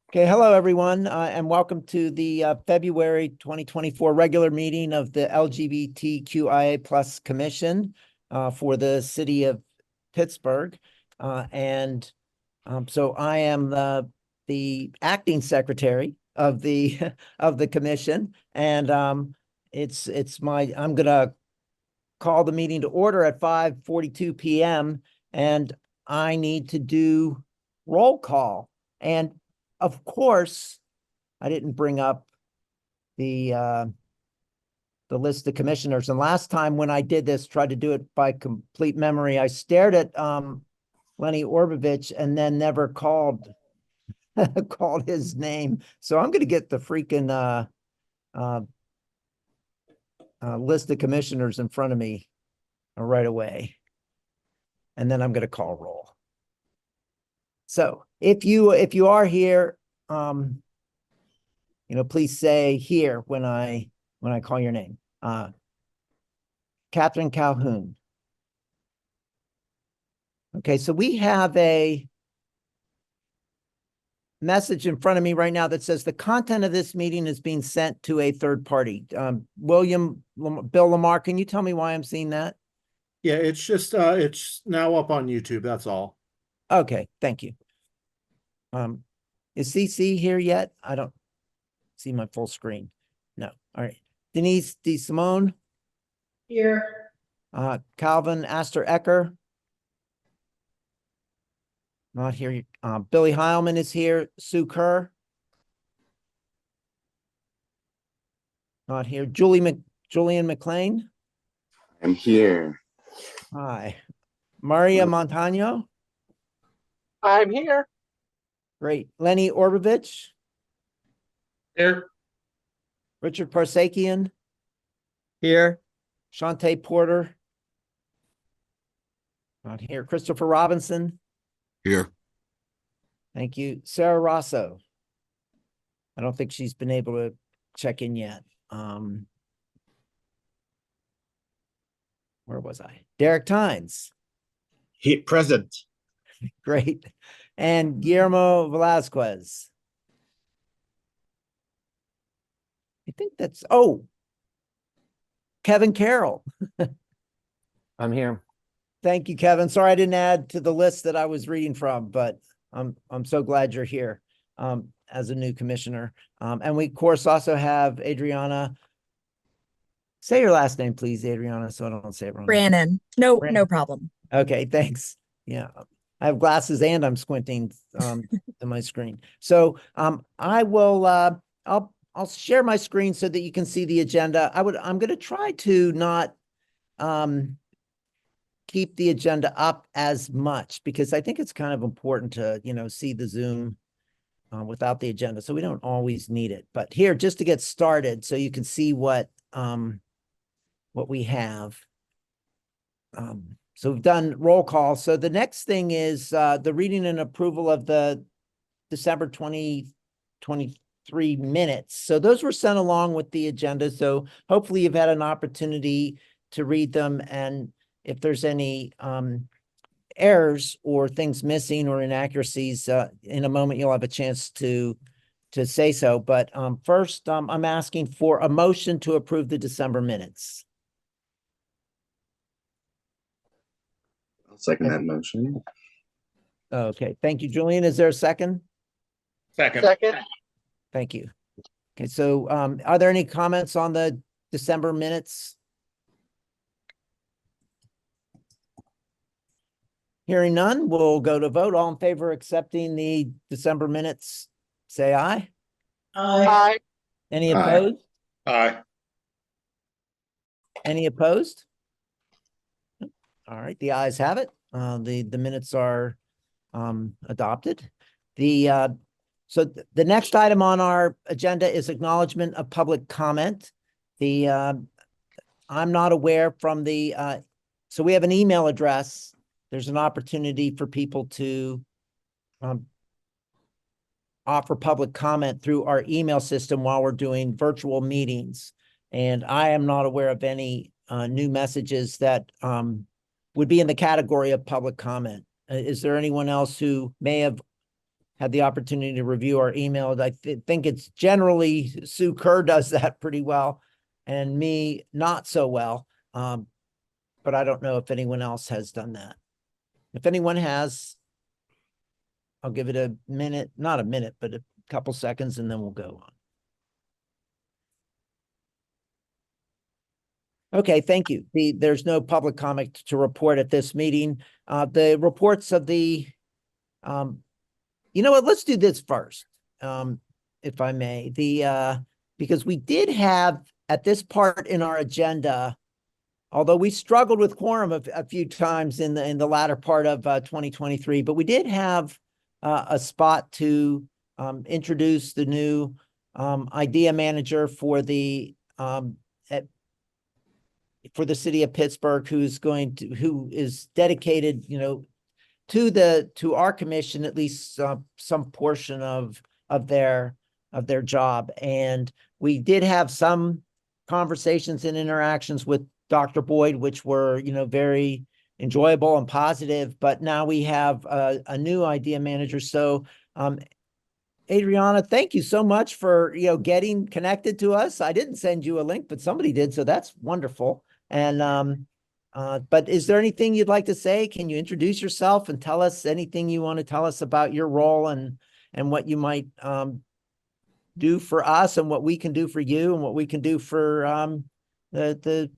Okay, hello everyone, and welcome to the February 2024 regular meeting of the LGBTQIA Plus Commission for the city of Pittsburgh. So I am the acting secretary of the of the commission, and I'm gonna call the meeting to order at 5:42 p.m. and I need to do roll call. And of course, I didn't bring up the list of commissioners. And last time when I did this, tried to do it by complete memory, I stared at Lenny Orbovich and then never called called his name. So I'm going to get the freaking list of commissioners in front of me right away, and then I'm going to call roll. So if you are here, please say here when I call your name. Catherine Calhoun. Okay, so we have a message in front of me right now that says the content of this meeting is being sent to a third party. Bill Lamar, can you tell me why I'm seeing that? Yeah, it's just it's now up on YouTube, that's all. Okay, thank you. Is CC here yet? I don't see my full screen. No. All right. Denise DeSimone. Here. Calvin Astor Ecker. Not here. Billy Heilman is here. Sue Kerr. Not here. Julian McLean. I'm here. Hi. Maria Montano. I'm here. Great. Lenny Orbovich. Here. Richard Parsakian. Here. Shantae Porter. Not here. Christopher Robinson. Here. Thank you. Sarah Rosso. I don't think she's been able to check in yet. Where was I? Derek Tynes. Present. Great. And Guillermo Velasquez. I think that's, Kevin Carroll. I'm here. Thank you, Kevin. Sorry I didn't add to the list that I was reading from, but I'm so glad you're here as a new commissioner. And we, of course, also have Adriana. Say your last name, please, Adriana, so I don't say it wrong. Brannon. No problem. Okay, thanks. Yeah, I have glasses and I'm squinting to my screen. So I will I'll share my screen so that you can see the agenda. I'm going to try to not keep the agenda up as much because I think it's kind of important to, see the Zoom without the agenda. So we don't always need it. But here, just to get started, so you can see what we have. So we've done roll call. So the next thing is the reading and approval of the December 2023 minutes. So those were sent along with the agenda. So hopefully you've had an opportunity to read them. And if there's any errors or things missing or inaccuracies, in a moment, you'll have a chance to say so. But first, I'm asking for a motion to approve the December minutes. I'll second that motion. Okay, thank you, Julian. Is there a second? Second. Thank you. Okay, so are there any comments on the December minutes? Hearing none, we'll go to vote. All in favor of accepting the December minutes, say aye. Aye. Any Aye. opposed? Aye. Any opposed? All right, the ayes have it. The minutes are adopted. So the next item on our agenda is acknowledgement of public comment. I'm not aware from so we have an email address. There's an opportunity for people to offer public comment through our email system while we're doing virtual meetings. And I am not aware of any new messages that would be in the category of public comment. Is there anyone else who may have had the opportunity to review our emails. I think it's generally Sue Kerr does that pretty well and me not so well. But I don't know if anyone else has done that. If anyone has, I'll give it a minute, not a minute, but a couple seconds, and then we'll go on. Okay, thank you. There's no public comment to report at this meeting. The reports of the, you know what, let's do this first, if I may. Because we did have at this part in our agenda, although we struggled with quorum a few times in the latter part of 2023, but we did have a spot to introduce the new idea manager for the city of Pittsburgh, who is dedicated, you know, to our commission, at least some portion of their job. And we did have some conversations and interactions with Dr. Boyd, which were, you know, very enjoyable and positive, but now we have a new idea manager. So, Adriana, thank you so much for, you know, getting connected to us. I didn't send you a link, but somebody did, so that's wonderful. And, but is there anything you'd like to say? Can you introduce yourself and tell us anything you want to tell us about your role and what you might, do for us and what we can do for you and what we can do for, the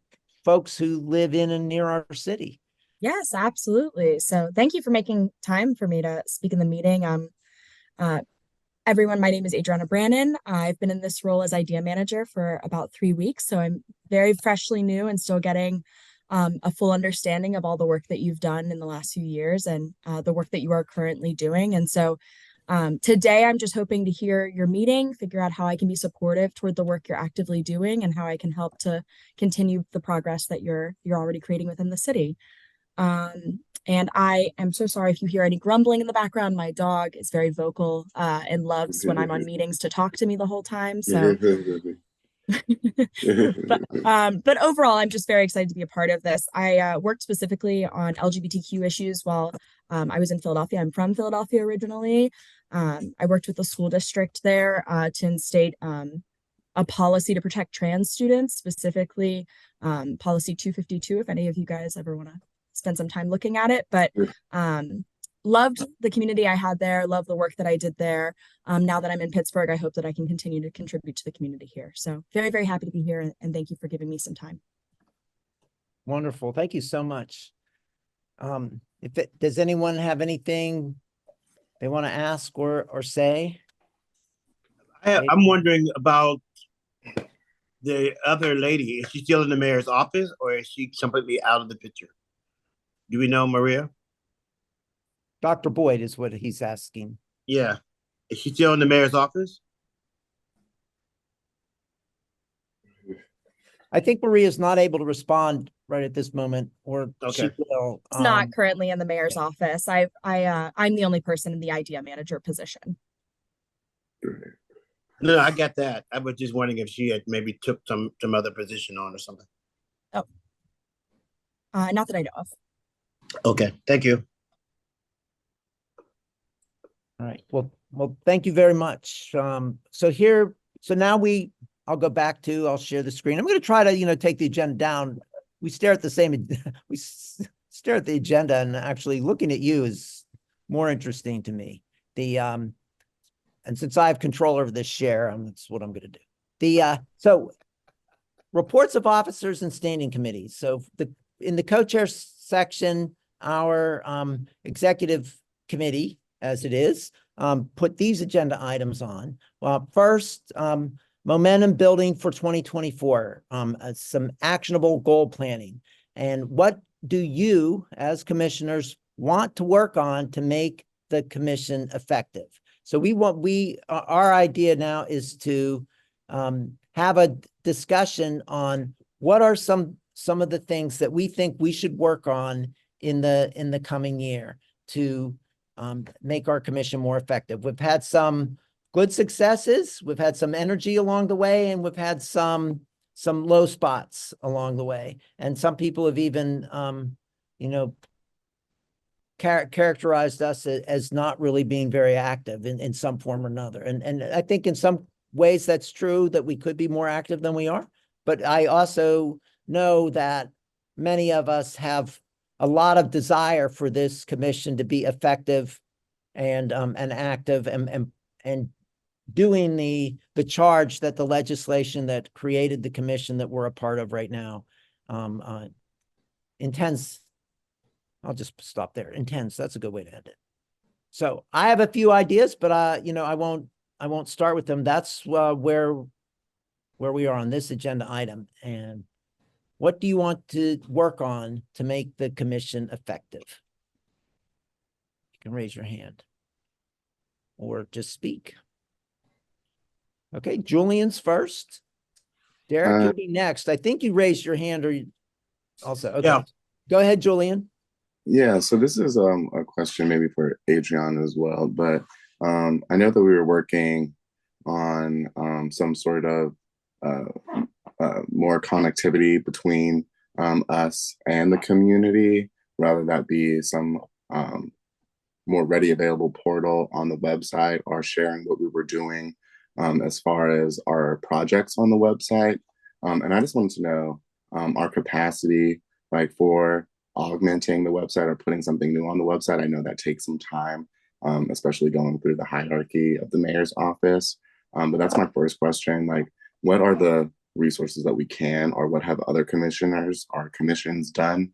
folks who live in and near our city? Yes, absolutely. So thank you for making time for me to speak in the meeting. Everyone, my name is Adriana Brannon. I've been in this role as idea manager for about 3 weeks, so I'm very freshly new and still getting a full understanding of all the work that you've done in the last few years and the work that you are currently doing. And so today I'm just hoping to hear your meeting, figure out how I can be supportive toward the work you're actively doing and how I can help to continue the progress that you're already creating within the city. And I am so sorry if you hear any grumbling in the background. My dog is very vocal and loves when I'm on meetings to talk to me the whole time. So, but overall, I'm just very excited to be a part of this. I worked specifically on LGBTQ issues while I was in Philadelphia. I'm from Philadelphia originally. I worked with the school district there to instate a policy to protect trans students, specifically policy 252, if any of you guys ever want to spend some time looking at it. But loved the community I had there, loved the work that I did there. Now that I'm in Pittsburgh, I hope that I can continue to contribute to the community here. So very, very happy to be here, and thank you for giving me some time. Wonderful. Thank you so much. Does anyone have anything they want to ask or say? I'm wondering about the other lady. Is she still in the mayor's office or is she completely out of the picture? Do we know, Maria? Dr. Boyd is what he's asking. Yeah. Is she still in the mayor's office? I think Maria's not able to respond right at this moment, or she Okay. will. It's not currently in the mayor's office. I'm the only person in the idea manager position. No, I got that. I was just wondering if she had maybe took some other position on or something. Not that I know of. Okay, thank you. All right. Well, thank you very much. So now I'll go back to, I'll share the screen. I'm going to try to, take the agenda down. We stare at the agenda, and actually looking at you is more interesting to me. And since I have control over this share, that's what I'm going to do. So reports of officers and standing committees. So in the co-chair section, our executive committee, as it is, put these agenda items on. Well, first, momentum building for 2024, some actionable goal planning. And what do you, as commissioners, want to work on to make the commission effective? So our idea now is to have a discussion on what are some of the things that we think we should work on in the coming year to make our commission more effective. We've had some good successes, we've had some energy along the way, and we've had some low spots along the way. And some people have even, characterized us as not really being very active in some form or another. And I think in some ways that's true, that we could be more active than we are. But I also know that many of us have a lot of desire for this commission to be effective and active and doing the charge that the legislation that created the commission that we're a part of right now intends. I'll just stop there. Intends. That's a good way to end it. So I have a few ideas, but I won't start with them. That's where we are on this agenda item. And what do you want to work on to make the commission effective? You can raise your hand or just speak. Okay, Julian's first. Derek, you'll be next. I think you raised your hand or you also. Okay. Yeah. Go ahead, Julian. Yeah, so this is a question maybe for Adriana as well, but I know that we were working on some sort of more connectivity between us and the community, rather that be some more ready available portal on the website, or sharing what we were doing as far as our projects on the website. And I just wanted to know our capacity, like for augmenting the website or putting something new on the website. I know that takes some time, especially going through the hierarchy of the mayor's office. But that's my first question. Like, what are the resources that we can, or what have other commissioners or commissions done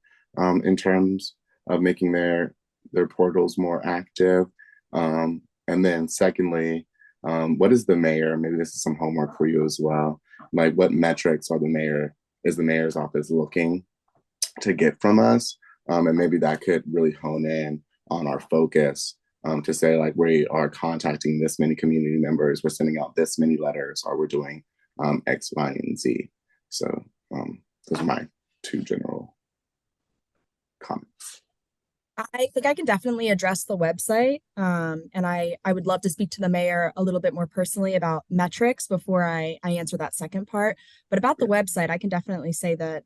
in terms of making their portals more active? And then secondly, what is the mayor, maybe this is some homework for you as well, like what metrics is the mayor's office looking to get from us? And maybe that could really hone in on our focus to say, like, we are contacting this many community members, we're sending out this many letters, or we're doing X, Y, and Z. So those are my two general comments. I think I can definitely address the website. And I would love to speak to the mayor a little bit more personally about metrics before I answer that second part. But about the website, I can definitely say that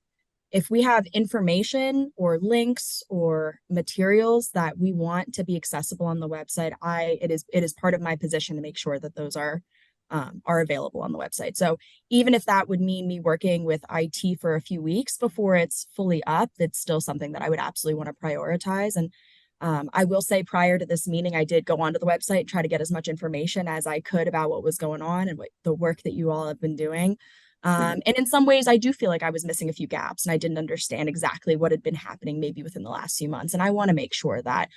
if we have information or links or materials that we want to be accessible on the website, it is part of my position to make sure that those are available on the website. So even if that would mean me working with IT for a few weeks before it's fully up, it's still something that I would absolutely want to prioritize. And I will say, prior to this meeting, I did go onto the website and try to get as much information as I could about what was going on and what the work that you all have been doing. And in some ways, I do feel like I was missing a few gaps and I didn't understand exactly what had been happening maybe within the last few months. And I want to make sure that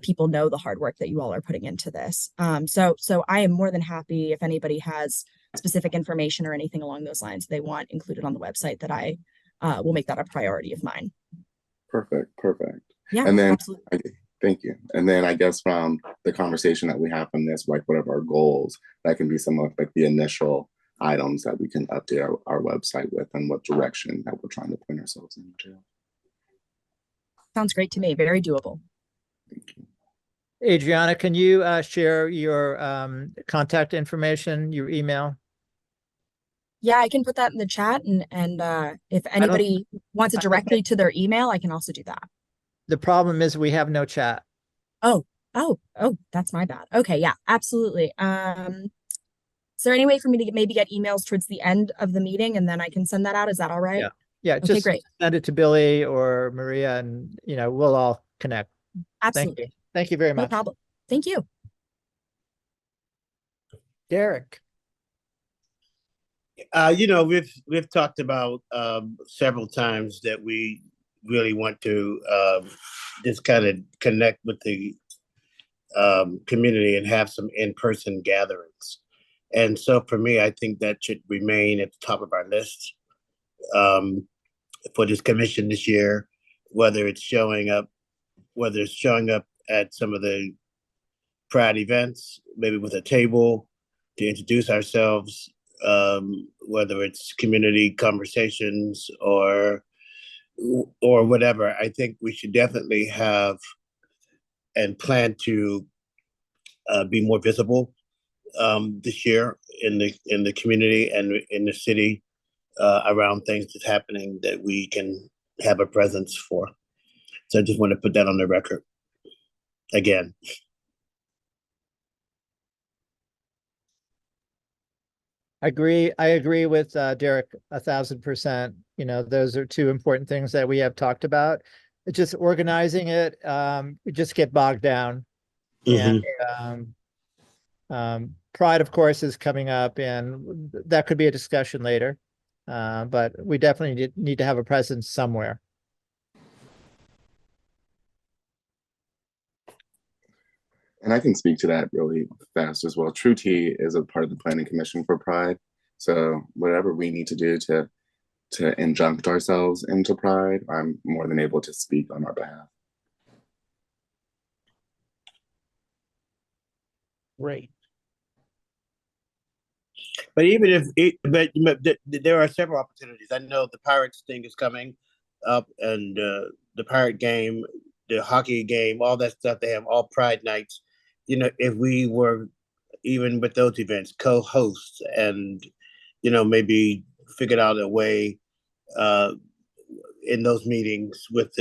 people know the hard work that you all are putting into this. So I am more than happy if anybody has specific information or anything along those lines they want included on the website, that I will make that a priority of mine. Perfect. Yeah, And then absolutely. thank you. And then I guess from the conversation that we have from this, like, what are our goals? That can be some of like the initial items that we can update our website with, and what direction that we're trying to point ourselves into. Sounds great to me. Very doable. Thank you. Adriana, can you share your contact information, your email? Yeah, I can put that in the chat, and if anybody wants it directly to their email, I can also do that. The problem is we have no chat. Oh, that's my bad. Okay, yeah, absolutely. Is there any way for me to maybe get emails towards the end of the meeting and then I can send that out? Is that all right? Yeah, Okay, just great. send it to Billy or Maria, and we'll all connect. Absolutely. Thank you very No much. problem. Thank you. Derek. We've talked about several times that we really want to just kind of connect with the community and have some in-person gatherings. And so for me, I think that should remain at the top of our list for this commission this year, whether it's showing up at some of the Pride events, maybe with a table to introduce ourselves, whether it's community conversations or whatever. I think we should definitely have and plan to be more visible this year in the community and in the city around things that's happening that we can have a presence for. So I just want to put that on the record. again. I agree with Derek 1,000%. You know, those are two important things that we have talked about. It's just organizing it, we just get bogged down. And Pride, of course, is coming up, and that could be a discussion later. But we definitely need to have a presence somewhere. And I can speak to that really fast as well. True Tea is a part of the Planning Commission for Pride. So whatever we need to do to injunct ourselves into Pride, I'm more than able to speak on our behalf. Great. But even if there are several opportunities. I know the Pirates thing is coming up, and the Pirate game, the hockey game, all that stuff. They have all Pride nights. You know, if we were even with those events co-hosts, and maybe figured out a way in those meetings with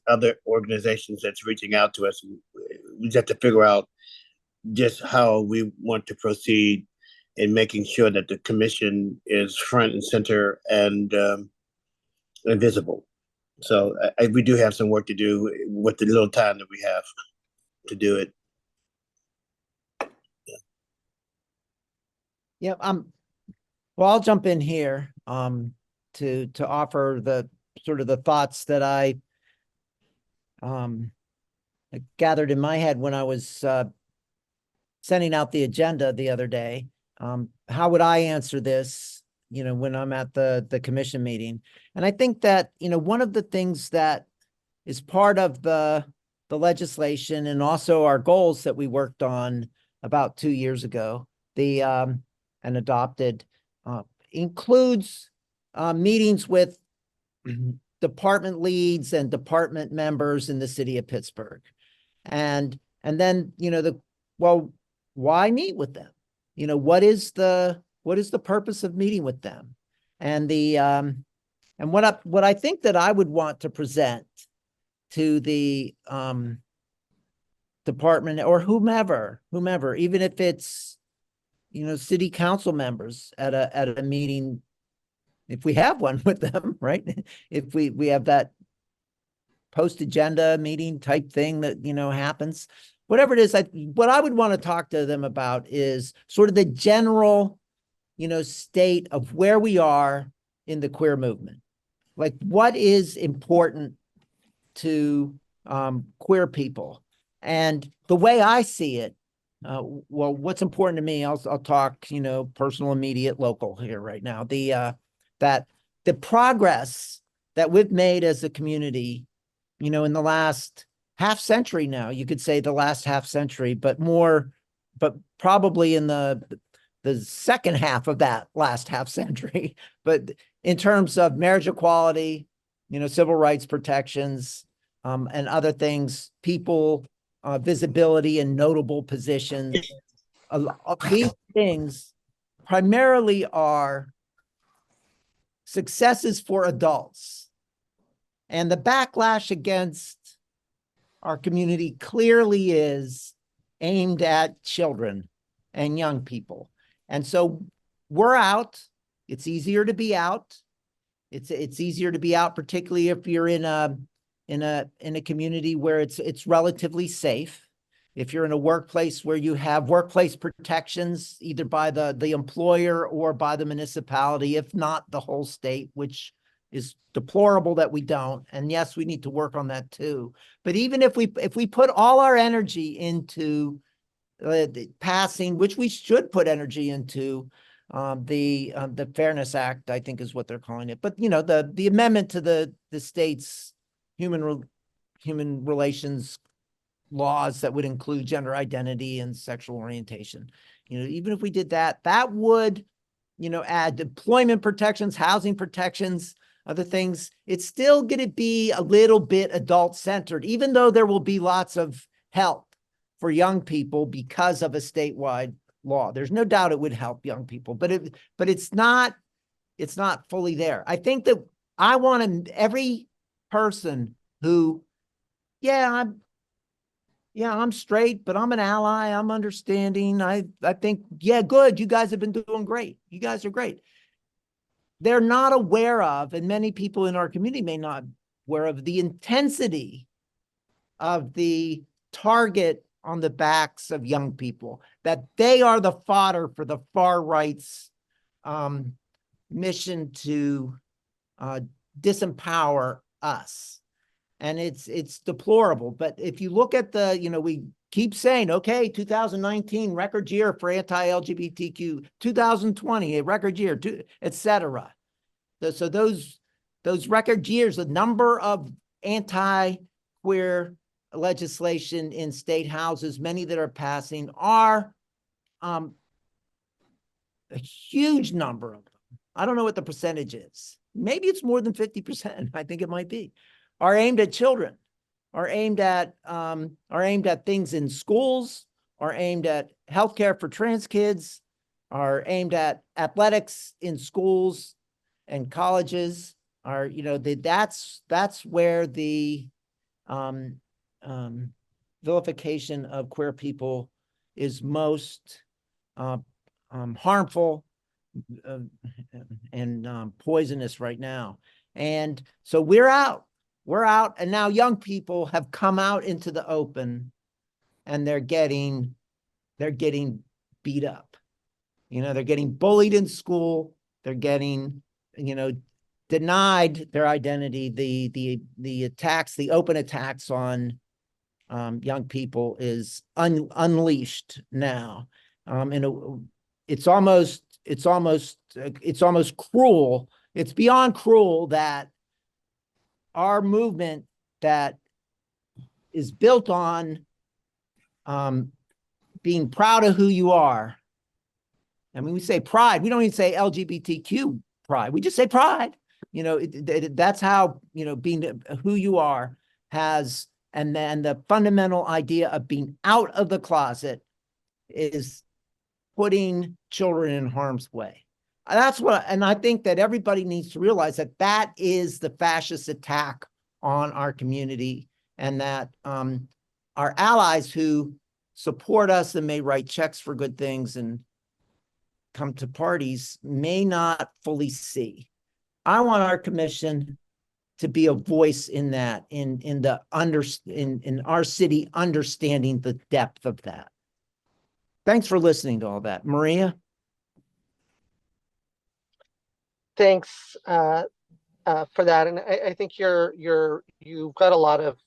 other organizations that's reaching out to us. We just have to figure out just how we want to proceed in making sure that the commission is front and center and visible. So we do have some work to do with the little time that we have to do it. Yeah, well, I'll jump in here to offer the sort of the thoughts that I gathered in my head when I was sending out the agenda the other day. How would I answer this, when I'm at the commission meeting? And I think that, one of the things that is part of the legislation and also our goals that we worked on about 2 years ago, and adopted, includes meetings with department leads and department members in the city of Pittsburgh. And then, well, why meet with them? What is the purpose of meeting with them? And and what I think that I would want to present to the department or whomever, even if it's city council members at a meeting, if we have one with them, right? If we have that post-agenda meeting type thing that, happens, whatever it is, what I would want to talk to them about is sort of the general, state of where we are in the queer movement. Like, what is important to queer people? And the way I see it, well, what's important to me, I'll talk, personal, immediate, local here right now. That the progress that we've made as a community, in the last half century now, you could say the last half century, but probably in the second half of that last half century. But in terms of marriage equality, civil rights protections, and other things, people, visibility in notable positions, these things primarily are successes for adults. And the backlash against our community clearly is aimed at children and young people. And so we're out. It's easier to be out. It's easier to be out, particularly if you're in a community where it's relatively safe. If you're in a workplace where you have workplace protections, either by the employer or by the municipality, if not the whole state, which is deplorable that we don't. And yes, we need to work on that too. But even if we put all our energy into passing, which we should put energy into, the Fairness Act, I think is what they're calling it. But the amendment to the state's human relations laws that would include gender identity and sexual orientation. Even if we did that, that would, add employment protections, housing protections, other things. It's still going to be a little bit adult-centered, even though there will be lots of help for young people because of a statewide law. There's no doubt it would help young people, but it's not fully there. I think that I want every person who, yeah, I'm straight, but I'm an ally. I'm understanding. I think, yeah, good. You guys have been doing great. You guys are great. They're not aware of, and many people in our community may not aware of the intensity of the target on the backs of young people, that they are the fodder for the far right's mission to disempower us. And it's deplorable. But if you look at the, we keep saying, okay, 2019 record year for anti-LGBTQ, 2020 a record year, et cetera. So those record years, the number of anti-queer legislation in state houses, many that are passing, are a huge number of them. I don't know what the percentage is. Maybe it's more than 50%. I think it might be. Are aimed at children, are aimed at things in schools, are aimed at healthcare for trans kids, are aimed at athletics in schools and colleges. Are that's where the vilification of queer people is most harmful and poisonous right now. And so we're out, and now young people have come out into the open, and they're getting beat up. They're getting bullied in school. They're getting, denied their identity. The attacks, the open attacks on young people is unleashed now. And it's almost cruel. It's beyond cruel that our movement that is built on being proud of who you are. I mean, we say pride. We don't even say LGBTQ pride. We just say pride. That's how, being who you are has, and then the fundamental idea of being out of the closet is putting children in harm's way. And I think that everybody needs to realize that that is the fascist attack on our community, and that our allies who support us and may write checks for good things and come to parties may not fully see. I want our commission to be a voice in that, in our city, understanding the depth of that. Thanks for listening to all that. Maria? Thanks for that. And I think you've got a lot of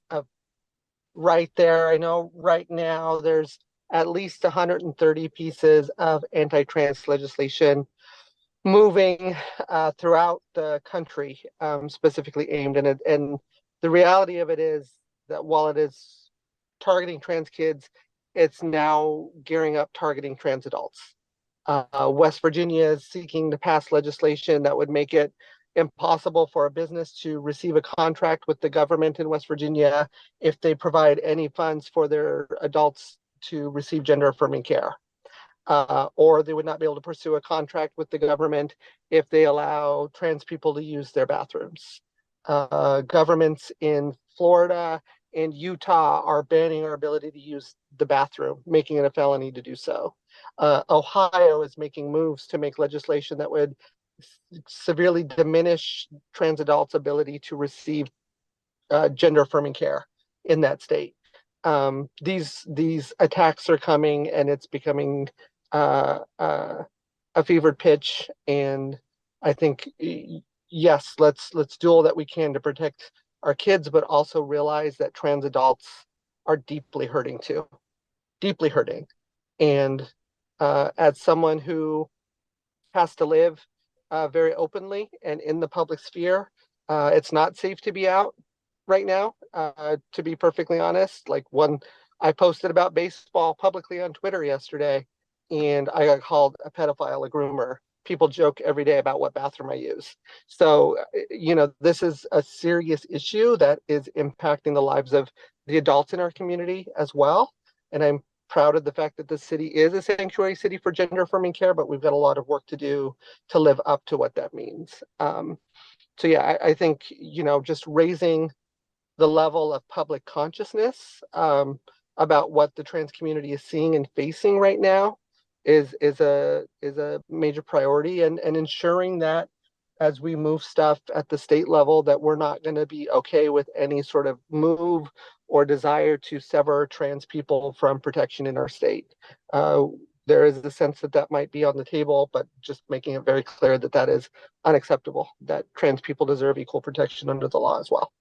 right there. I know right now there's at least 130 pieces of anti-trans legislation moving throughout the country, specifically aimed. And the reality of it is that while it is targeting trans kids, it's now gearing up targeting trans adults. West Virginia is seeking to pass legislation that would make it impossible for a business to receive a contract with the government in West Virginia if they provide any funds for their adults to receive gender affirming care. Or they would not be able to pursue a contract with the government if they allow trans people to use their bathrooms. Governments in Florida and Utah are banning our ability to use the bathroom, making it a felony to do so. Ohio is making moves to make legislation that would severely diminish trans adults' ability to receive gender affirming care in that state. These attacks are coming, and it's becoming a fevered pitch. And I think, yes, let's do all that we can to protect our kids, but also realize that trans adults are deeply hurting too, deeply hurting. And as someone who has to live very openly and in the public sphere, it's not safe to be out right now, to be perfectly honest. Like, I posted about baseball publicly on Twitter yesterday, and I got called a pedophile, a groomer. People joke every day about what bathroom I use. So, this is a serious issue that is impacting the lives of the adults in our community as well. And I'm proud of the fact that the city is a sanctuary city for gender affirming care, but we've got a lot of work to do to live up to what that means. So yeah, I think, just raising the level of public consciousness about what the trans community is seeing and facing right now is a major priority, and ensuring that as we move stuff at the state level, that we're not going to be okay with any sort of move or desire to sever trans people from protection in our state. There is a sense that that might be on the table, but just making it very clear that that is unacceptable, that trans people deserve equal protection under the law as well.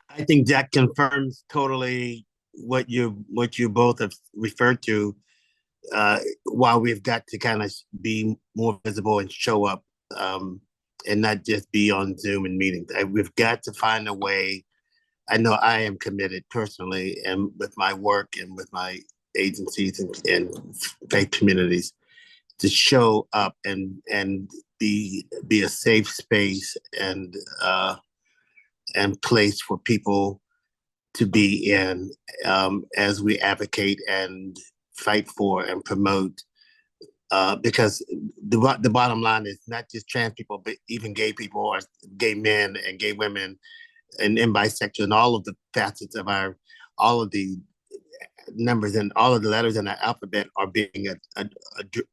I think that confirms totally what you both have referred to. While we've got to kind of be more visible and show up, and not just be on Zoom and meetings. We've got to find a way. I know I am committed personally, and with my work and with my agencies and faith communities, to show up and be a safe space and place for people to be in, as we advocate and fight for and promote. Because the bottom line is not just trans people, but even gay people or gay men and gay women and bisexual, and all of the facets of all of the numbers and all of the letters in our alphabet are being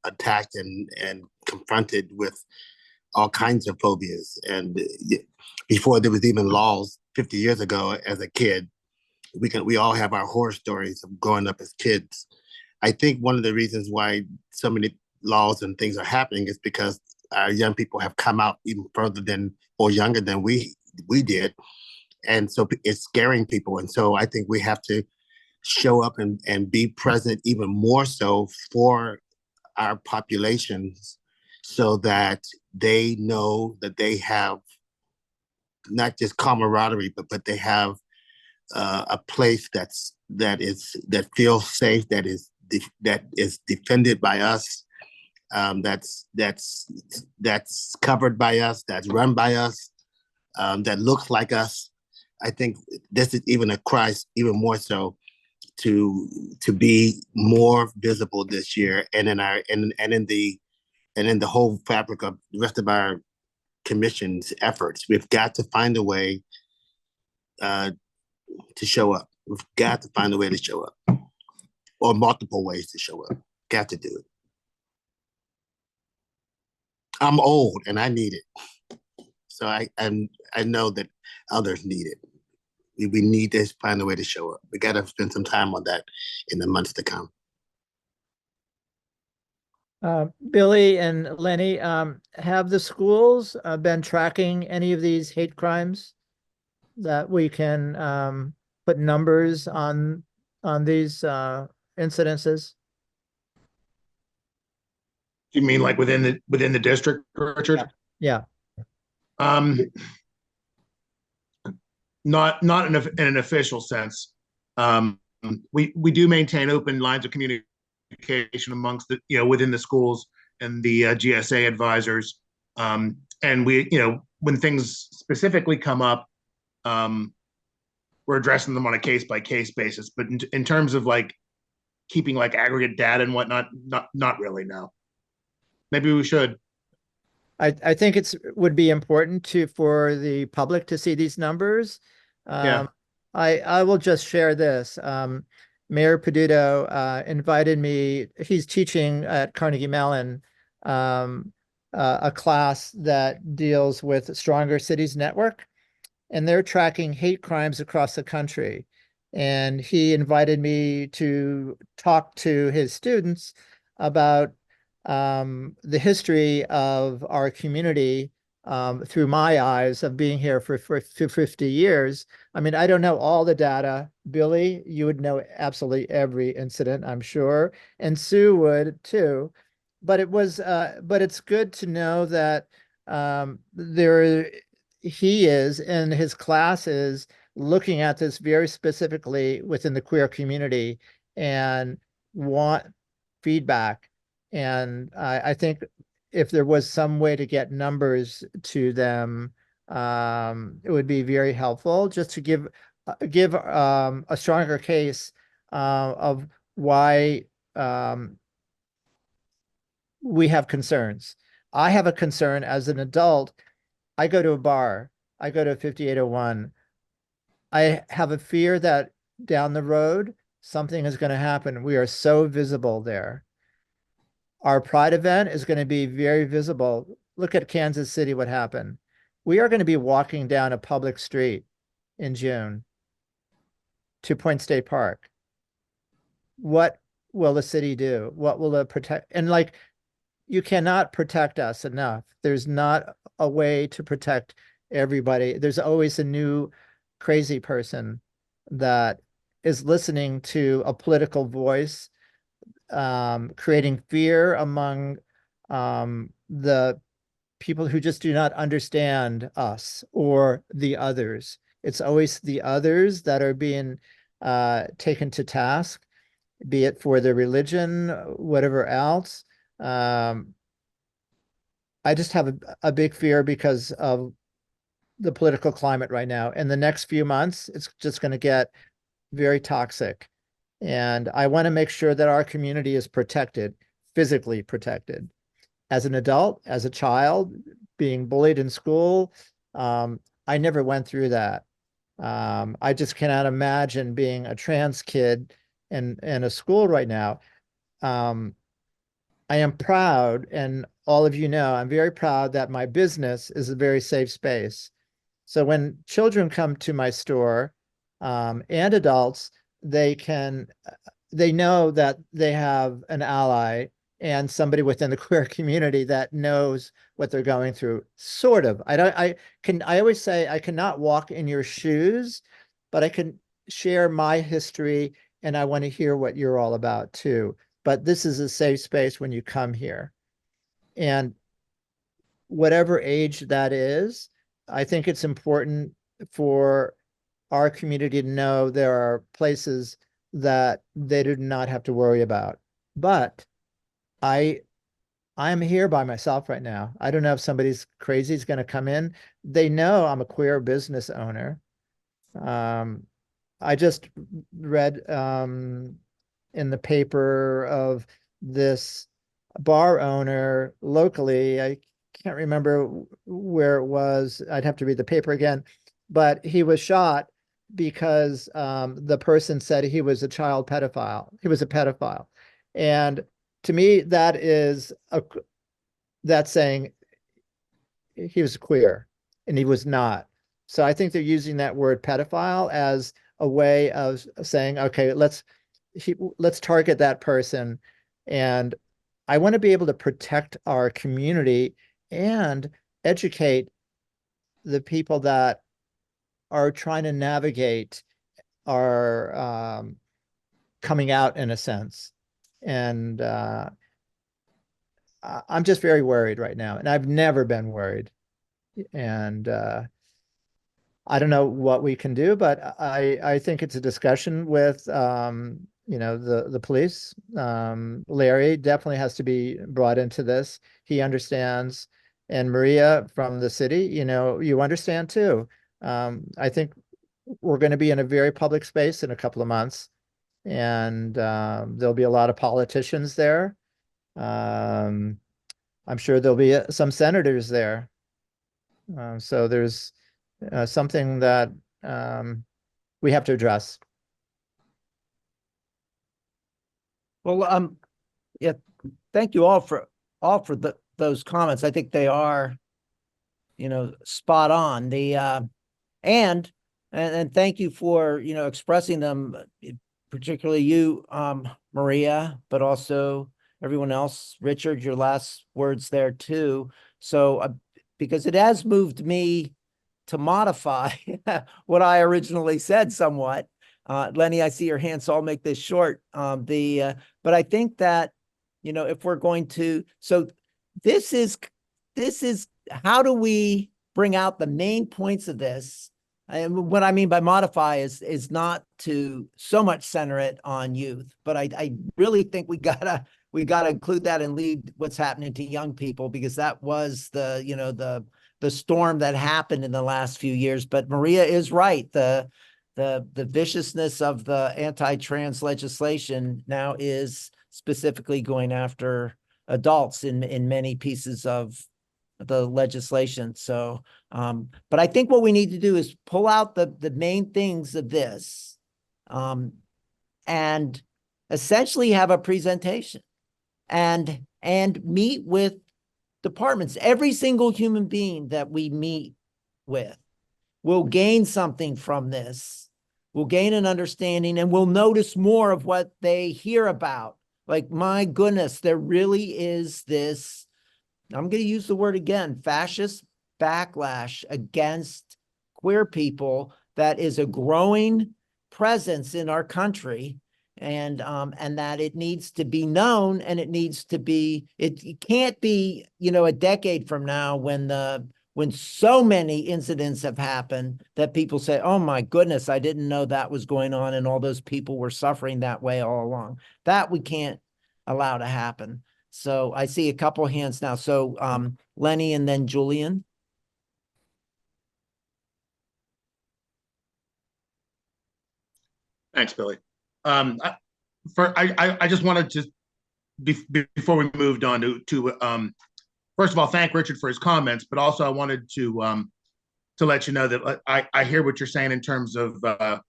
attacked and confronted with all kinds of phobias. And before there was even laws 50 years ago, as a kid, we all have our horror stories of growing up as kids. I think one of the reasons why so many laws and things are happening is because our young people have come out even further than or younger than we did. And so it's scaring people. And so I think we have to show up and be present even more so for our populations, so that they know that they have not just camaraderie, but they have a place that feels safe, that is defended by us, that's covered by us, that's run by us, that looks like us. I think this is even a cry, even more so, to be more visible this year, and in the whole fabric of the rest of our commission's efforts. We've got to find a way to show up. We've got to find a way to show up, or multiple ways to show up. Got to do it. I'm old and I need it, so I know that others need it. We need to find a way to show up. We got to spend some time on that in the months to come. Billy and Lenny, have the schools been tracking any of these hate crimes that we can put numbers on these incidences? You mean like within the district, Richard? Yeah. Not in an official sense. We do maintain open lines of communication amongst within the schools and the GSA advisors. And we, when things specifically come up, we're addressing them on a case by case basis. But in terms of like keeping like aggregate data and whatnot, not really, no. Maybe we should. I think would be important for the public to see these numbers. Yeah. I will just share this. Mayor Peduto invited me. He's teaching at Carnegie Mellon a class that deals with Stronger Cities Network, and they're tracking hate crimes across the country. And he invited me to talk to his students about the history of our community through my eyes of being here for 50 years. I mean, I don't know all the data. Billy, you would know absolutely every incident, I'm sure, and Sue would too. But it's good to know that he is, and his class is looking at this very specifically within the queer community and want feedback. And I think if there was some way to get numbers to them, it would be very helpful, just to give a stronger case of why we have concerns. I have a concern as an adult. I go to a bar. I go to 5801. I have a fear that down the road, something is going to happen. We are so visible there. Our Pride event is going to be very visible. Look at Kansas City, what happened. We are going to be walking down a public street in June to Point State Park. What will the city do? What will it protect? And like, you cannot protect us enough. There's not a way to protect everybody. There's always a new crazy person that is listening to a political voice, creating fear among the people who just do not understand us or the others. It's always the others that are being taken to task, be it for their religion, whatever else. I just have a big fear because of the political climate right now. In the next few months, it's just going to get very toxic. And I want to make sure that our community is protected, physically protected. As an adult, as a child, being bullied in school, I never went through that. I just cannot imagine being a trans kid in a school right now. I am proud, and all of you know, I'm very proud that my business is a very safe space. So when children come to my store, and adults, they know that they have an ally and somebody within the queer community that knows what they're going through. Sort of. I always say I cannot walk in your shoes, but I can share my history, and I want to hear what you're all about too. But this is a safe space when you come here. And whatever age that is, I think it's important for our community to know there are places that they do not have to worry about. But I'm here by myself right now. I don't know if somebody's crazy is going to come in. They know I'm a queer business owner. I just read in the paper of this bar owner locally. I can't remember where it was. I'd have to read the paper again, but he was shot because the person said he was a child pedophile. He was a pedophile. And to me, that's saying he was queer, and he was not. So I think they're using that word pedophile as a way of saying, okay, let's target that person. And I want to be able to protect our community and educate the people that are trying to navigate our coming out, in a sense. And I'm just very worried right now, and I've never been worried. And I don't know what we can do, but I think it's a discussion with the police. Larry definitely has to be brought into this. He understands, and Maria from the city, you understand too. I think we're going to be in a very public space in a couple of months, and there'll be a lot of politicians there. I'm sure there'll be some senators there. So there's something that we have to address. Well, yeah, thank you all for those comments. I think they are, spot on. And thank you for, expressing them, particularly you, Maria, but also everyone else. Richard, your last words there too. So, because it has moved me to modify what I originally said somewhat. Lenny, I see your hand, so I'll make this short. But I think that, if we're going to, so this is how do we bring out the main points of this? And what I mean by modify is not to so much center it on youth, but I really think we gotta include that and lead what's happening to young people, because that was the storm that happened in the last few years. But Maria is right. The viciousness of the anti-trans legislation now is specifically going after adults in many pieces of the legislation. So, but I think what we need to do is pull out the main things of this, and essentially have a presentation and meet with departments. Every single human being that we meet with will gain something from this. We'll gain an understanding, and we'll notice more of what they hear about. Like, my goodness, there really is this, I'm going to use the word again, fascist backlash against queer people that is a growing presence in our country, and that it needs to be known, and it needs to be, it can't be, you know, a decade from now when so many incidents have happened that people say, oh my goodness, I didn't know that was going on, and all those people were suffering that way all along. That we can't allow to happen. So I see a couple hands now. So Lenny and then Julian. Thanks, Billy. I just wanted to, before we moved on to first of all, thank Richard for his comments, but also I wanted to let you know that I hear what you're saying in terms of the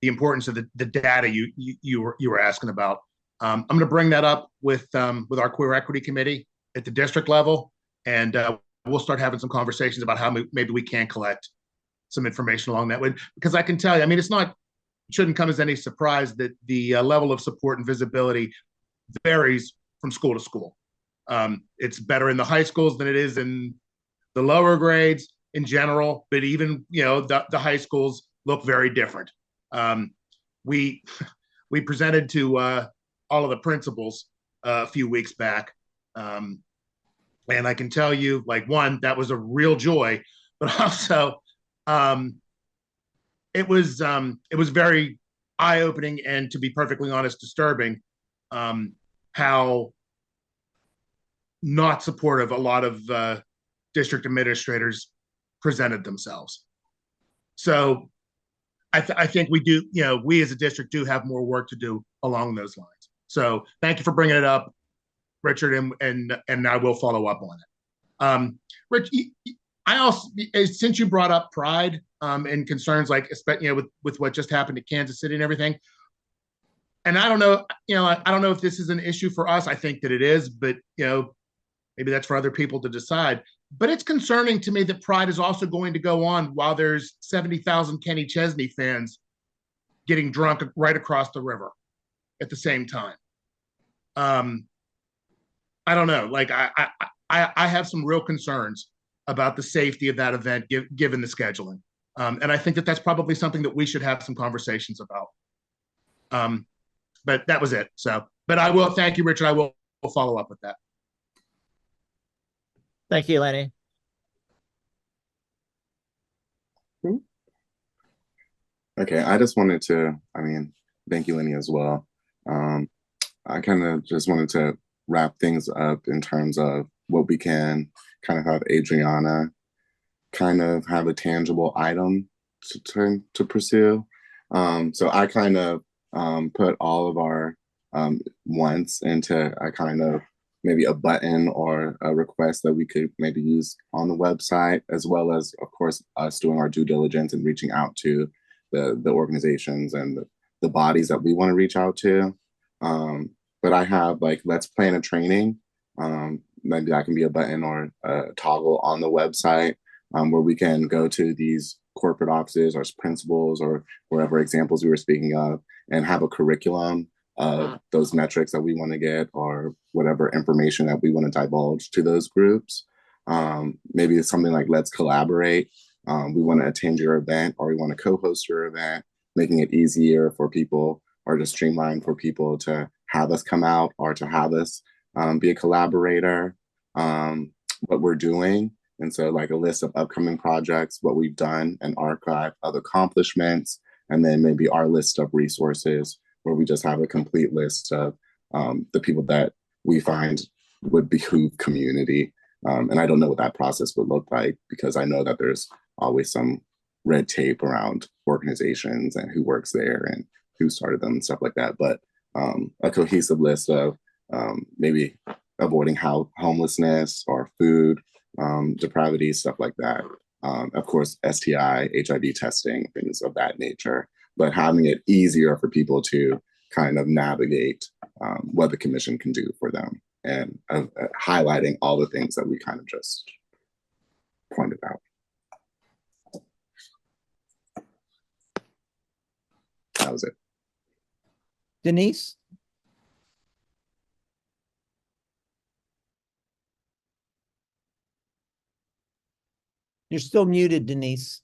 importance of the data you were asking about. I'm going to bring that up with our Queer Equity Committee at the district level, and we'll start having some conversations about how maybe we can collect some information along that way. Because I can tell you, I mean, it shouldn't come as any surprise that the level of support and visibility varies from school to school. It's better in the high schools than it is in the lower grades in general, but even, you know, the high schools look very different. We presented to all of the principals a few weeks back, and I can tell you, like, one, that was a real joy, but also it was very eye-opening, and, to be perfectly honest, disturbing, how not supportive a lot of district administrators presented themselves. So I think we do, you know, we as a district do have more work to do along those lines. So thank you for bringing it up, Richard, and I will follow up on it. Rich, I also, since you brought up pride and concerns, like, you know, with what just happened to Kansas City and everything, and I don't know, you know, I don't know if this is an issue for us. I think that it is, but, you know, maybe that's for other people to decide. But it's concerning to me that pride is also going to go on while there's 70,000 Kenny Chesney fans getting drunk right across the river at the same time. I don't know. Like, I have some real concerns about the safety of that event, given the scheduling. And I think that that's probably something that we should have some conversations about. But that was it. So, but I will thank you, Richard. I will follow up with that. Thank you, Lenny. Okay, I just wanted to, thank you, Lenny, as well. I kind of just wanted to wrap things up in terms of what we can kind of have Adriana kind of have a tangible item to pursue. So I kind of put all of our wants into a kind of maybe a button or a request that we could maybe use on the website, as well as, of course, us doing our due diligence and reaching out to the organizations and the bodies that we want to reach out to. But I have, like, let's plan a training. Maybe that can be a button or a toggle on the website where we can go to these corporate offices or principals or wherever examples we were speaking of and have a curriculum of those metrics that we want to get or whatever information that we want to divulge to those groups. Maybe it's something like, let's collaborate. We want to attend your event, or we want to co-host your event, making it easier for people or to streamline for people to have us come out or to have us be a collaborator, what we're doing. And so, like, a list of upcoming projects, what we've done, and archive of accomplishments, and then maybe our list of resources where we just have a complete list of the people that we find would behoove community. And I don't know what that process would look like, because I know that there's always some red tape around organizations and who works there and who started them and stuff like that. But a cohesive list of maybe avoiding homelessness or food depravity, stuff like that. Of course, STI, HIV testing, things of that nature, but having it easier for people to kind of navigate what the commission can do for them, and highlighting all the things that we kind of just pointed out. That was it. Denise? You're still muted, Denise.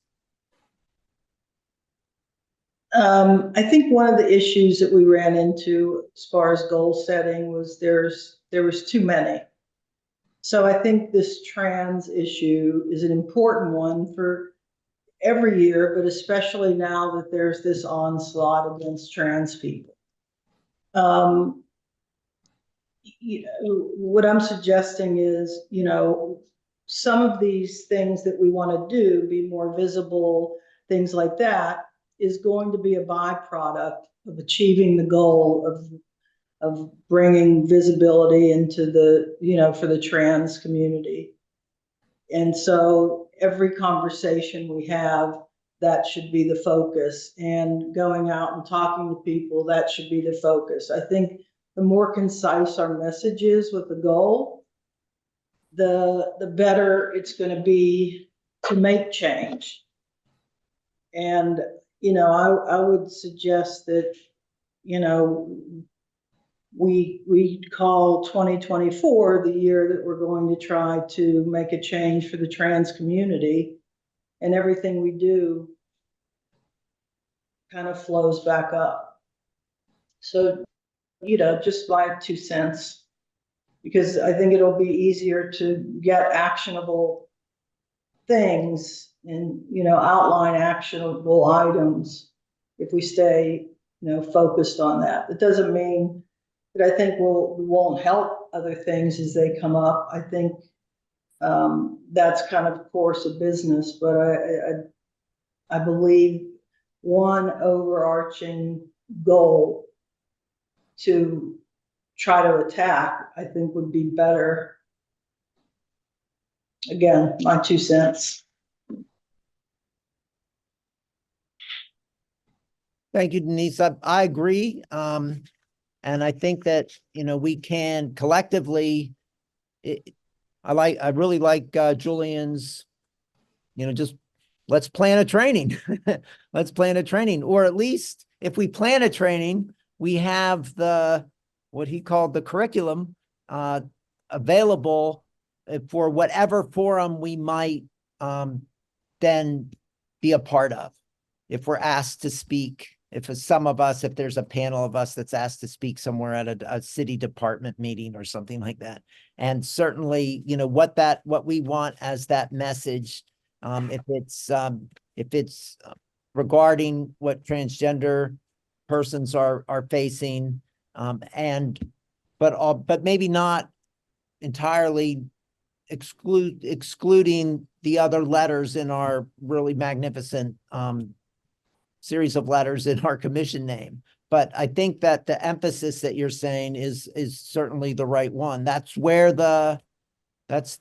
I think one of the issues that we ran into as far as goal setting was there was too many. So I think this trans issue is an important one for every year, but especially now that there's this onslaught against trans people. What I'm suggesting is, some of these things that we want to do, be more visible, things like that, is going to be a byproduct of achieving the goal of bringing visibility into the, for the trans community. And so every conversation we have, that should be the focus, and going out and talking to people, that should be the focus. I think the more concise our message is with the goal, the better it's going to be to make change. And, I would suggest that, we call 2024 the year that we're going to try to make a change for the trans community, and everything we do kind of flows back up. So, just my 2 cents, because I think it'll be easier to get actionable things and, outline actionable items if we stay, focused on that. It doesn't mean that I think we won't help other things as they come up. I think that's kind of course of business, but I believe one overarching goal to try to attack, I think, would be better. Again, my 2 cents. Thank you, Denise. I agree. And I think that, we can collectively, I really like Julian's, just let's plan a training. Let's plan a training, or at least if we plan a training, we have what he called the curriculum available for whatever forum we might then be a part of. If we're asked to speak, if there's a panel of us that's asked to speak somewhere at a city department meeting or something like that. And certainly, what we want as that message, if it's regarding what transgender persons are facing, but maybe not entirely excluding the other letters in our really magnificent series of letters in our commission name. But I think that the emphasis that you're saying is certainly the right one. That's the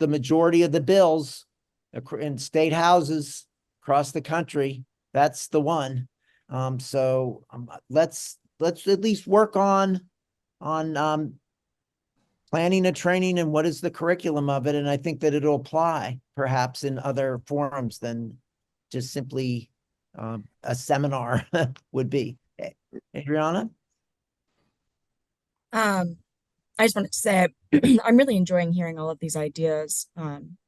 majority of the bills in state houses across the country. That's the one. So let's at least work on planning a training and what is the curriculum of it. And I think that it'll apply perhaps in other forums than just simply a seminar would be. Adriana? I just wanted to say I'm really enjoying hearing all of these ideas,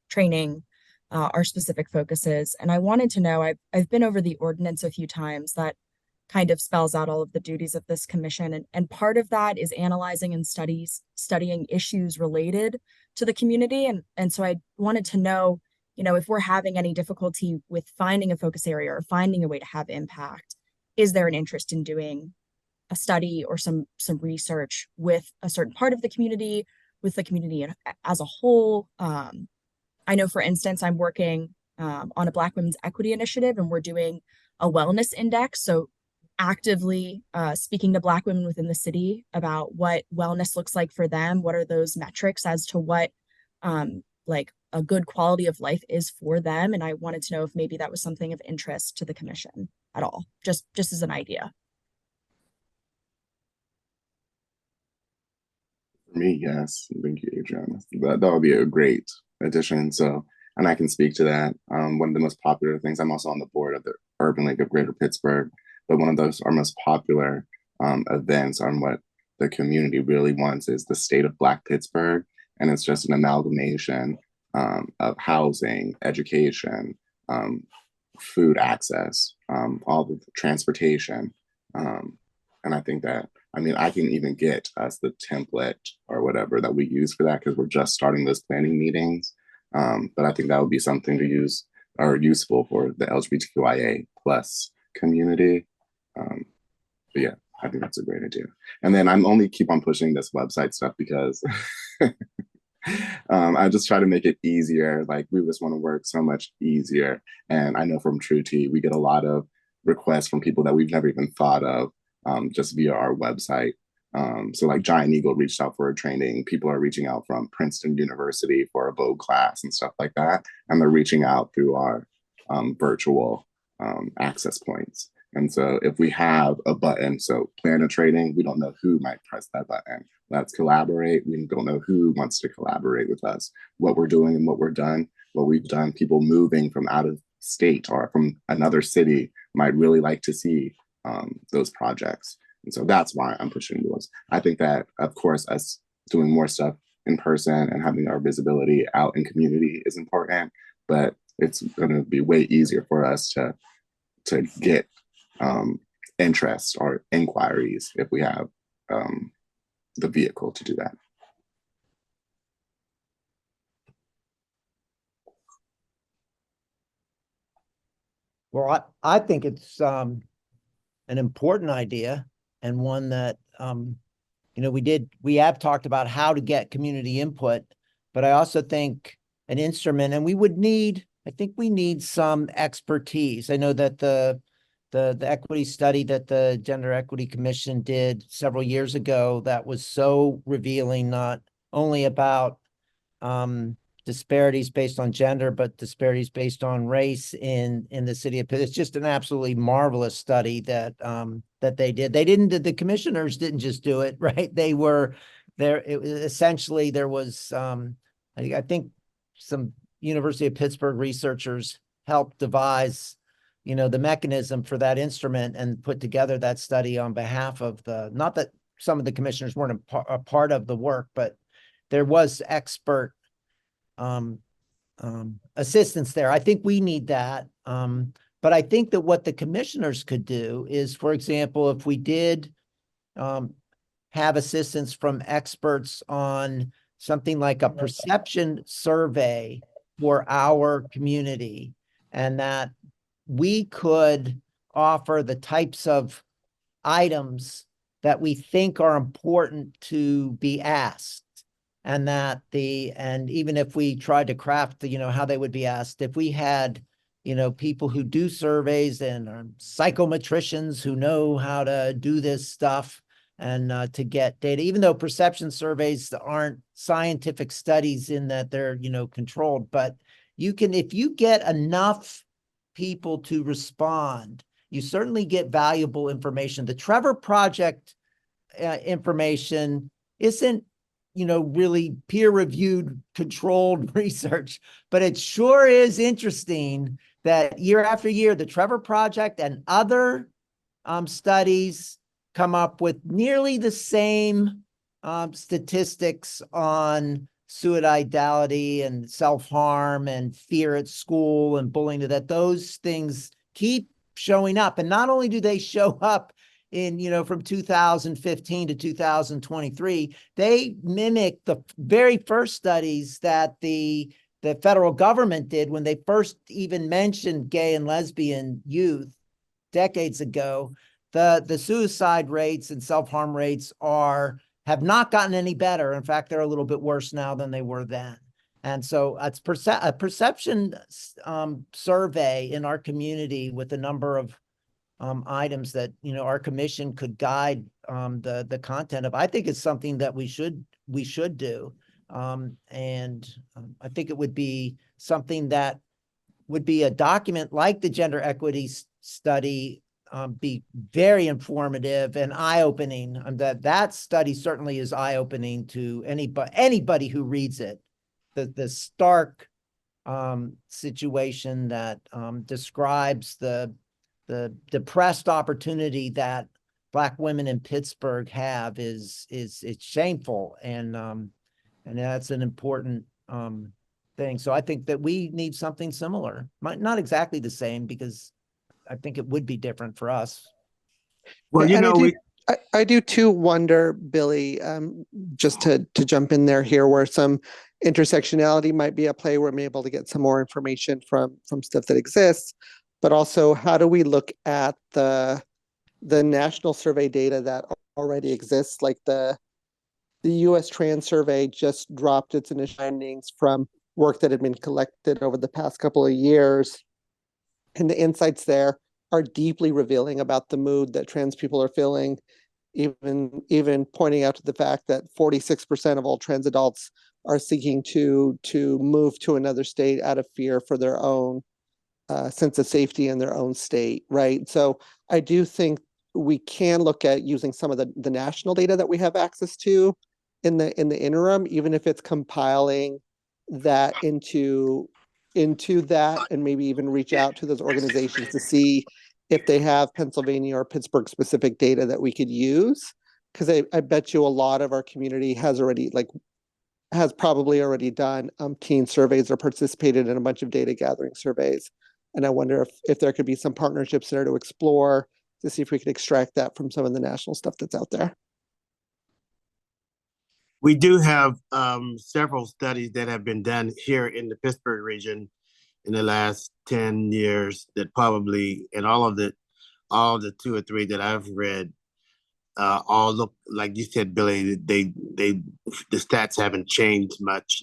training, our specific focuses. And I wanted to know, I've been over the ordinance a few times that kind of spells out all of the duties of this commission. And part of that is analyzing and studying issues related to the community. And so I wanted to know, if we're having any difficulty with finding a focus area or finding a way to have impact, is there an interest in doing a study or some research with a certain part of the community, with the community as a whole? I know, for instance, I'm working on a Black Women's Equity Initiative, and we're doing a wellness index. So actively speaking to Black women within the city about what wellness looks like for them. What are those metrics as to what like a good quality of life is for them? And I wanted to know if maybe that was something of interest to the commission at all, just as an idea. For me, yes. Thank you, Adrian. That would be a great addition. So, and I can speak to that. One of the most popular things, I'm also on the board of the Urban League of Greater Pittsburgh, but one of those our most popular events on what the community really wants is the State of Black Pittsburgh. And it's just an amalgamation of housing, education, food access, all the transportation. And I think that, I mean, I can even get us the template or whatever that we use for that because we're just starting those planning meetings. But I think that would be something to use or useful for the LGBTQIA plus community. But yeah, I think that's a great idea. And then I'm only keep on pushing this website stuff because I just try to make it easier. Like we just want to work so much easier. And I know from True Tea, we get a lot of requests from people that we've never even thought of just via our website. So like Giant Eagle reached out for a training. People are reaching out from Princeton University for a Vogue class and stuff like that. And they're reaching out through our virtual access points. And so if we have a button, so plan a training, we don't know who might press that button. Let's collaborate. We don't know who wants to collaborate with us. What we're doing and what we've done, people moving from out of state or from another city might really like to see those projects. And so that's why I'm pushing those. I think that, of course, us doing more stuff in person and having our visibility out in community is important, but it's going to be way easier for us to get interest or inquiries if we have the vehicle to do that. Well, I think it's an important idea and one that, you know, we have talked about how to get community input, but I also think an instrument, and I think we need some expertise. I know that the equity study that the Gender Equity Commission did several years ago that was so revealing, not only about disparities based on gender, but disparities based on race in the city of Pitt. It's just an absolutely marvelous study that that they did. The commissioners didn't just do it, right? They were there. It was essentially, there was I think some University of Pittsburgh researchers helped devise, you know, the mechanism for that instrument and put together that study on behalf of not that some of the commissioners weren't a part of the work, but there was expert assistance there. I think we need that. But I think that what the commissioners could do is, for example, if we did have assistance from experts on something like a perception survey for our community, and that we could offer the types of items that we think are important to be asked. And and even if we tried to craft you know, how they would be asked, if we had, you know, people who do surveys and are psychometricians who know how to do this stuff and to get data, even though perception surveys aren't scientific studies in that they're, you know, controlled, but you can, if you get enough people to respond, you certainly get valuable information. The Trevor Project information isn't, you know, really peer-reviewed, controlled research, but it sure is interesting that year after year, the Trevor Project and other studies come up with nearly the same statistics on suicidality and self-harm and fear at school and bullying, that those things keep showing up. And not only do they show up in, you know, from 2015 to 2023, they mimic the very first studies that the federal government did when they first even mentioned gay and lesbian youth decades ago. The suicide rates and self-harm rates have not gotten any better. In fact, they're a little bit worse now than they were then. And so it's a perception survey in our community with a number of items that, you know, our commission could guide the content of. I think it's something that we should do. I think it would be something that would be a document like the gender equity study, be very informative and eye-opening. That study certainly is eye-opening to anybody who reads it. The stark situation that describes the depressed opportunity that Black women in Pittsburgh have is it's shameful, and that's an important thing. So I think that we need something similar. Not exactly the same, because I think it would be different for us. Well, you And know, I do too wonder, Billy, just to jump in there here, where some intersectionality might be at play, where I'm able to get some more information from stuff that exists, but also how do we look at the national survey data that already exists? Like the US Trans Survey just dropped its initial findings from work that had been collected over the past couple of years, and the insights there are deeply revealing about the mood that trans people are feeling, even pointing out to the fact that 46% of all trans adults are seeking to move to another state out of fear for their own sense of safety in their own state, right? So I do think we can look at using some of the national data that we have access to in the interim, even if it's compiling that into that, and maybe even reach out to those organizations to see if they have Pennsylvania or Pittsburgh specific data that we could use. Because I bet you a lot of our community has probably already done teen surveys or participated in a bunch of data gathering surveys. And I wonder if there could be some partnerships there to explore, to see if we could extract that from some of the national stuff that's out there. We do have several studies that have been done here in the Pittsburgh region in the last 10 years that probably, and all of the 2 or 3 that I've read, all look like you said, Billy. The stats haven't changed much,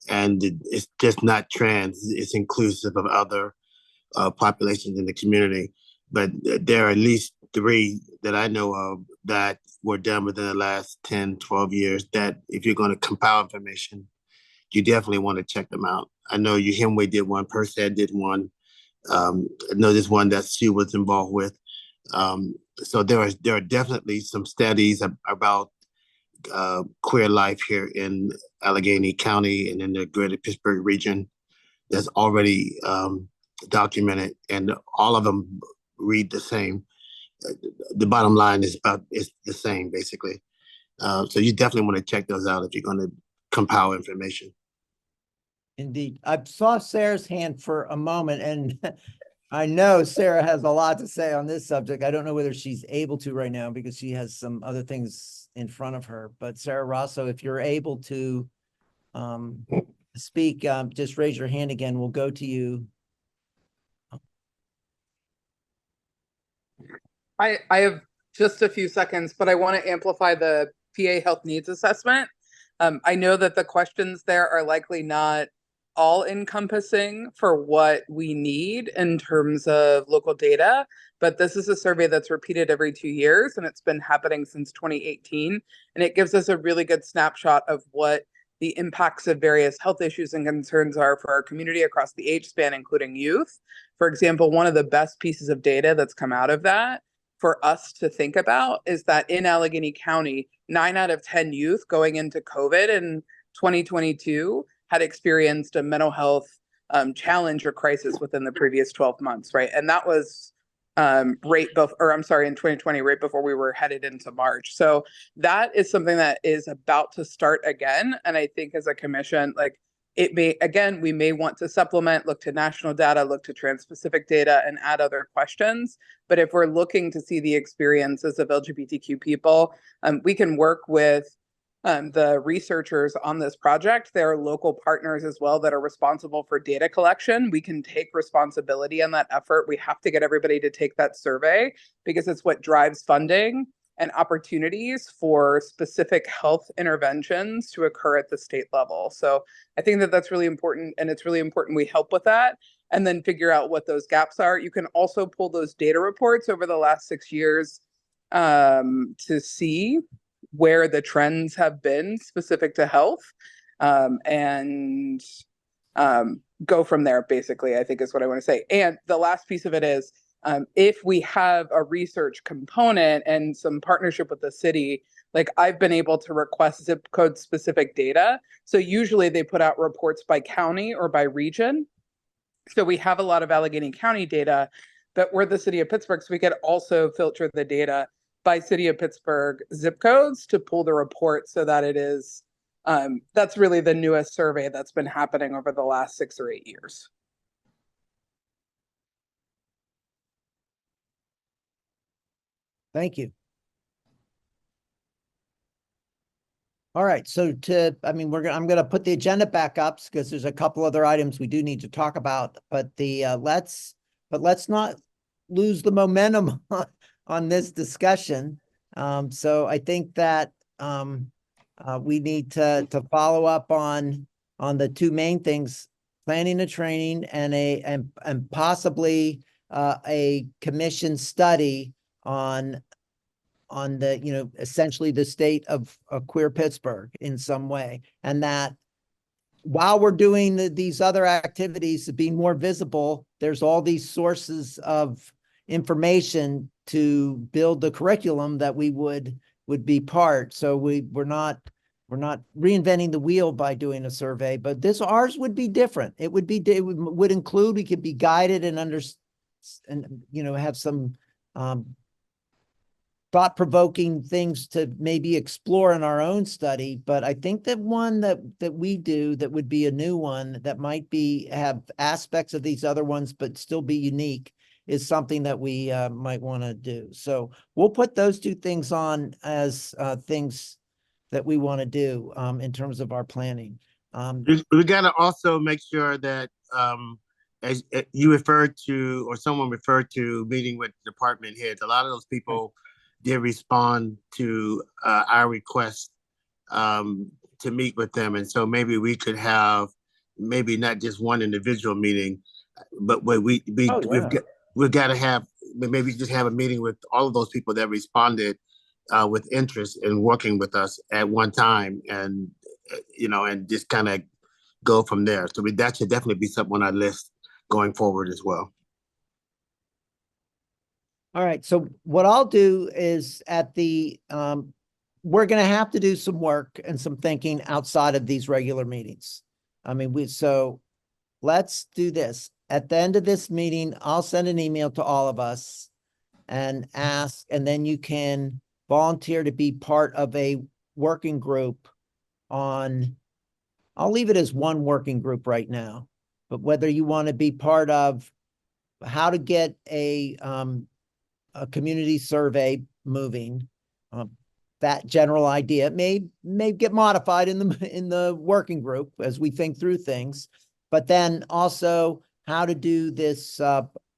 and it's just not trans. It's inclusive of other populations in the community. But there are at least 3 that I know of that were done within the last 10, 12 years, that if you're going to compile information, you definitely want to check them out. I know Hemway did one, Perced did one. I know there's one that Sue was involved with. So there are definitely some studies about queer life here in Allegheny County and in the greater Pittsburgh region that's already documented, and all of them read the same. The bottom line is the same, basically. So you definitely want to check those out if you're going to compile information. Indeed. I saw Sarah's hand for a moment, and I know Sarah has a lot to say on this subject. I don't know whether she's able to right now because she has some other things in front of her. But Sarah Rosso, if you're able to speak, just raise your hand again. We'll go to you. I have just a few seconds, but I want to amplify the PA health needs assessment. I know that the questions there are likely not all encompassing for what we need in terms of local data, but this is a survey that's repeated every 2 years, and it's been happening since 2018. And it gives us a really good snapshot of what the impacts of various health issues and concerns are for our community across the age span, including youth. For example, one of the best pieces of data that's come out of that for us to think about is that in Allegheny County, 9 out of 10 youth going into COVID in 2022 had experienced a mental health challenge or crisis within the previous 12 months, right? And that was in 2020, right before we were headed into March. So that is something that is about to start again. And I think as a commission, we may want to supplement, look to national data, look to trans-specific data, and add other questions. But if we're looking to see the experiences of LGBTQ people, we can work with the researchers on this project. There are local partners as well that are responsible for data collection. We can take responsibility in that effort. We have to get everybody to take that survey because it's what drives funding and opportunities for specific health interventions to occur at the state level. So I think that that's really important, and it's really important we help with that. and then figure out what those gaps are. You can also pull those data reports over the last 6 years to see where the trends have been specific to health, and go from there, basically, I think is what I want to say. And the last piece of it is, if we have a research component and some partnership with the city, like I've been able to request zip code specific data. So usually they put out reports by county or by region. So we have a lot of Allegheny County data, but we're the city of Pittsburgh, so we could also filter the data by city of Pittsburgh zip codes to pull the report so that it is, that's really the newest survey that's been happening over the last 6 or 8 years. Thank you. All right, so I'm gonna put the agenda back up because there's a couple other items we do need to talk about, but let's not lose the momentum on this discussion. So I think that we need to follow up on the two main things: planning and training, and possibly a commission study on the, essentially the state of queer Pittsburgh in some way. And that while we're doing these other activities to be more visible, there's all these sources of information to build the curriculum that we would be part. So we're not reinventing the wheel by doing a survey, but ours would be different. It would include, we could be guided and have some thought-provoking things to maybe explore in our own study. But I think that one that we do that would be a new one that might have aspects of these other ones but still be unique is something that we might want to do. So we'll put those two things on as things that we want to do in terms of our planning. We got to also make sure that, as you referred to, or someone referred to, meeting with department heads, a lot of those people did respond to our request to meet with them. And so maybe we could have maybe not just one individual meeting, but we've got to have, maybe just have a meeting with all of those people that responded with interest in working with us at one time, and and just kind of go from there. So that should definitely be something on our list going forward as well. All right, so what I'll do is we're going to have to do some work and some thinking outside of these regular meetings. So let's do this. At the end of this meeting, I'll send an email to all of us and ask, and then you can volunteer to be part of a working group on, I'll leave it as one working group right now, but whether you want to be part of how to get a community survey moving, that general idea may get modified in the working group as we think through things, but then also how to do this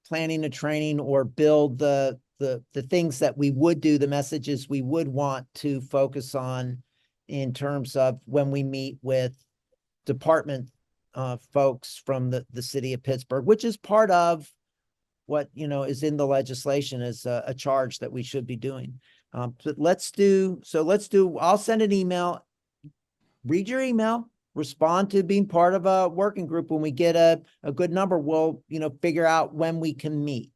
planning and training, or build the things that we would do, the messages we would want to focus on in terms of when we meet with department folks from the city of Pittsburgh, which is part of what is in the legislation as a charge that we should be doing. But I'll send an email, read your email, respond to being part of a working group. When we get a good number, we'll figure out when we can meet.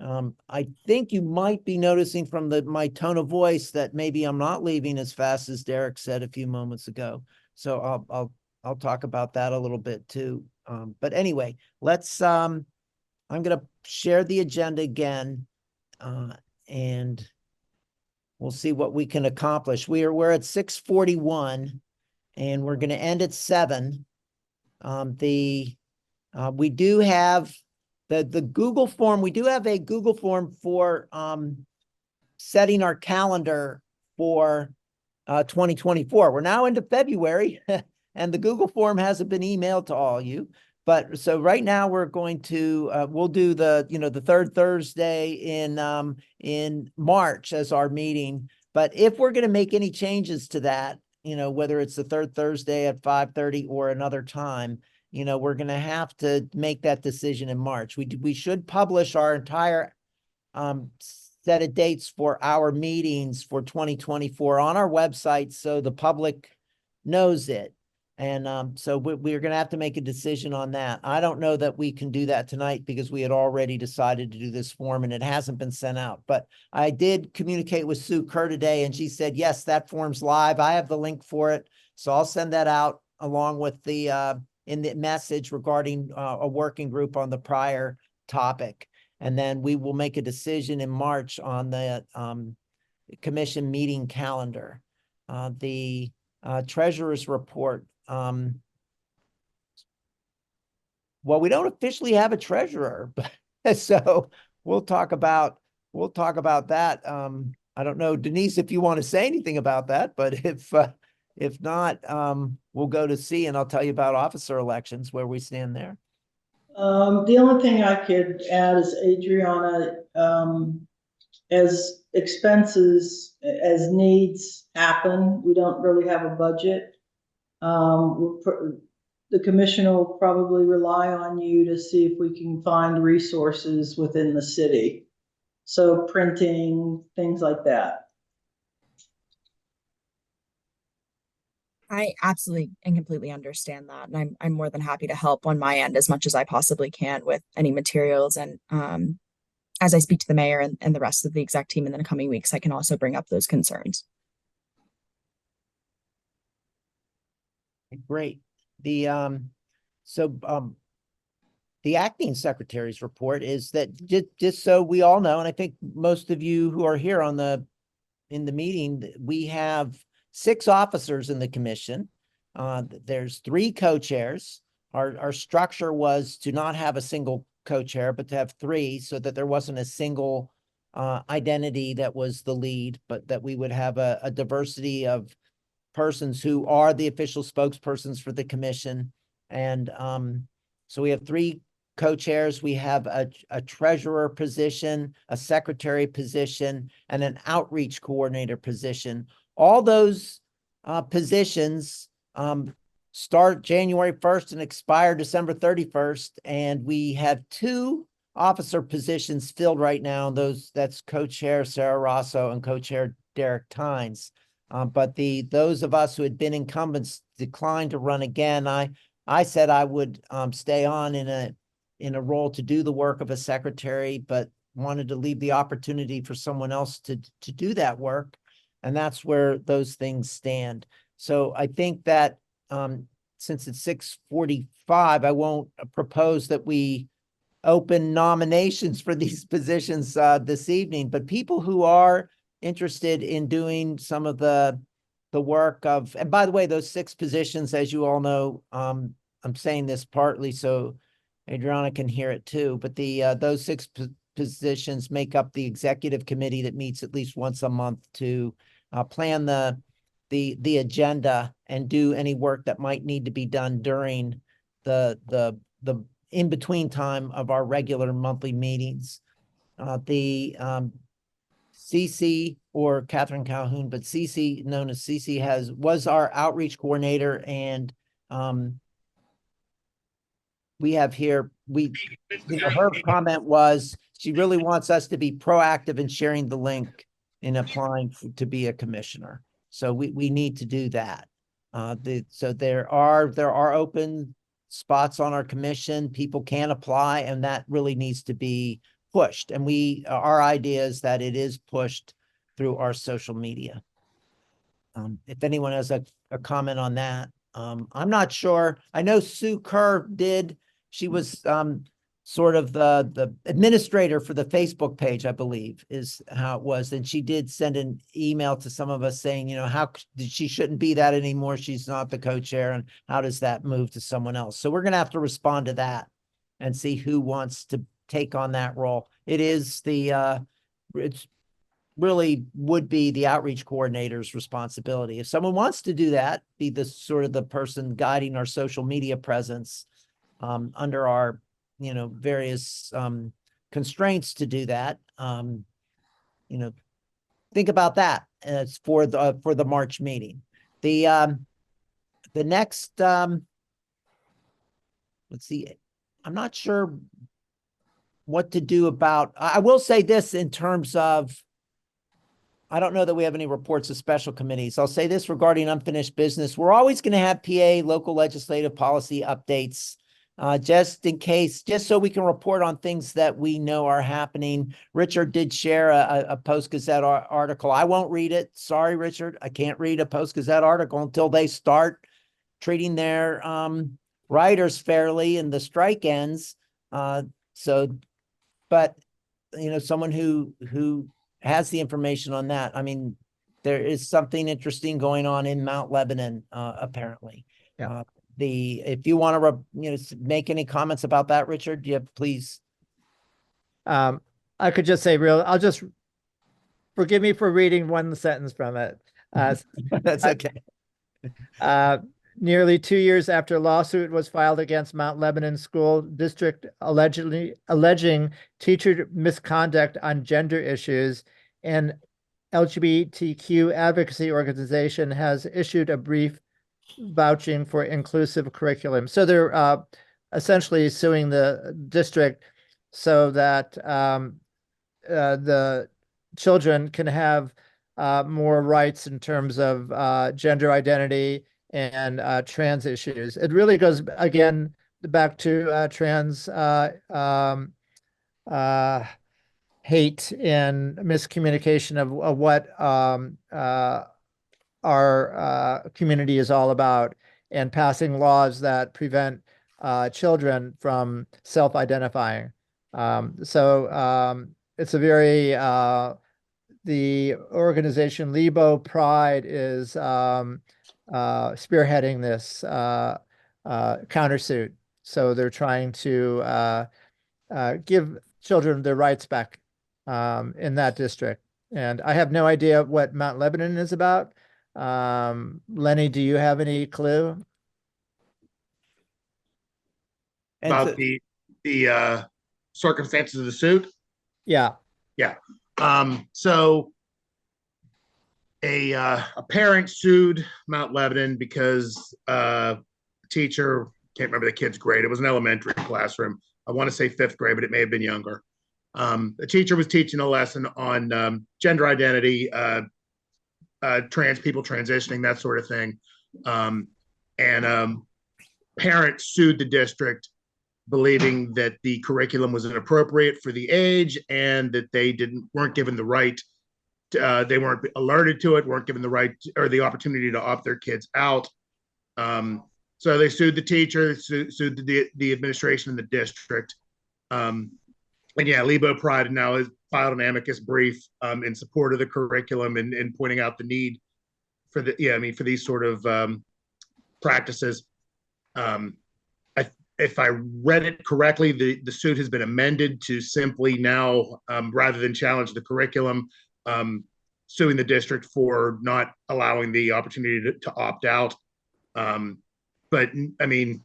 I think you might be noticing from my tone of voice that maybe I'm not leaving as fast as Derek said a few moments ago. So I'll talk about that a little bit too. But anyway, I'm going to share the agenda again, and we'll see what we can accomplish. We're at 6:41, and we're going to end at 7. We do have the Google form. We do have a Google form for setting our calendar for 2024. We're now into February, and the Google form hasn't been emailed to all you. But so right now we're going to we'll do the third Thursday in March as our meeting. But if we're going to make any changes to that, whether it's the third Thursday at 5:30 or another time, you know, we're gonna have to make that decision in March. We should publish our entire set of dates for our meetings for 2024 on our website so the public knows it. And so we're going to have to make a decision on that. I don't know that we can do that tonight because we had already decided to do this form and it hasn't been sent out. But I did communicate with Sue Kerr today and she said, yes, that form's live. I have the link for it. So I'll send that out along with the in the message regarding a working group on the prior topic. And then we will make a decision in March on the commission meeting calendar. The treasurer's report. Well, we don't officially have a treasurer, but so we'll talk about that. I don't know, Denise, if you want to say anything about that, but if not, we'll go to C and I'll tell you about officer elections, where we stand there. The only thing I could add is Adriana, as expenses, as needs happen, we don't really have a budget. The commission will probably rely on you to see if we can find resources within the city. So printing, things like that. I absolutely and completely understand that. And I'm more than happy to help on my end as much as I possibly can with any materials. And as I speak to the mayor and the rest of the exec team in the coming weeks, I can also bring up those concerns. Great. The the acting secretary's report is that just so we all know, and I think most of you who are here in the meeting, we have 6 officers in the commission. There's 3 co-chairs. Our structure was to not have a single co-chair, but to have 3 so that there wasn't a single identity that was the lead, but that we would have a diversity of persons who are the official spokespersons for the commission. And so we have 3 co-chairs. We have a treasurer position, a secretary position, and an outreach coordinator position. All those positions start January 1st and expire December 31st. And we have 2 officer positions filled right now. That's co-chair Sarah Rosso and co-chair Derek Tynes. But those of us who had been incumbents declined to run again. I said I would stay on in a role to do the work of a secretary, but wanted to leave the opportunity for someone else to do that work. And that's where those things stand. So I think that since it's 6:45, I won't propose that we open nominations for these positions this evening, but people who are interested in doing some of the work of, and by the way, those 6 positions, as you all know, I'm saying this partly so Adriana can hear it too, but those 6 positions make up the executive committee that meets at least once a month to plan the agenda and do any work that might need to be done during the in-between time of our regular monthly meetings. CC, or Catherine Calhoun, but CC, known as CC, was our outreach coordinator, and we have here, her comment was she really wants us to be proactive in sharing the link in applying to be a commissioner. So we need to do that. So there are open spots on our commission. People can apply, and that really needs to be pushed. And our idea is that it is pushed through our social media. If anyone has a comment on that, I'm not sure. I know Sue Kerr did. She was sort of the administrator for the Facebook page, I believe, is how it was. And she did send an email to some of us saying, you know, how she shouldn't be that anymore. She's not the co-chair. And how does that move to someone else? So we're going to have to respond to that and see who wants to take on that role. It is it's really would be the outreach coordinator's responsibility. If someone wants to do that, be the sort of the person guiding our social media presence under our, you know, various constraints to do that, you know, think about that as for the March meeting. The next let's see, I'm not sure what to do about, I will say this in terms of, I don't know that we have any reports of special committees. I'll say this regarding unfinished business. We're always going to have PA local legislative policy updates, just in case, just so we can report on things that we know are happening. Richard did share a Post-Gazette article. I won't read it. Sorry, Richard. I can't read a Post-Gazette article until they start treating their writers fairly and the strike ends. But you know, someone who has the information on that. I mean, there is something interesting going on in Mount Lebanon, apparently. Yeah. If you want to, make any comments about that, Richard, yeah, please. I could just say I'll just forgive me for reading one sentence from it. That's okay. Nearly 2 years after a lawsuit was filed against Mount Lebanon School District alleging teacher misconduct on gender issues, an LGBTQ advocacy organization has issued a brief vouching for inclusive curriculum. So they're essentially suing the district so that the children can have more rights in terms of gender identity and trans issues. It really goes again back to trans hate and miscommunication of what our community is all about, and passing laws that prevent children from self-identifying. It's a very the organization Lebo Pride is spearheading this countersuit. So they're trying to give children their rights back in that district. And I have no idea what Mount Lebanon is about. Lenny, do you have any clue? About the circumstances of the suit? Yeah. Yeah. So a parent sued Mount Lebanon because a teacher, can't remember the kid's grade, it was an elementary classroom. I want to say 5th grade, but it may have been younger. The teacher was teaching a lesson on gender identity, trans people transitioning, that sort of thing. Parents sued the district believing that the curriculum was inappropriate for the age and that they weren't given the right, they weren't alerted to it, weren't given the right or the opportunity to opt their kids out. So they sued the teacher, sued the administration in the district. And yeah, Lebo Pride now has filed an amicus brief in support of the curriculum and pointing out the need for for these sort of practices. If I read it correctly, the suit has been amended to simply now, rather than challenge the curriculum, suing the district for not allowing the opportunity to opt out. But I mean,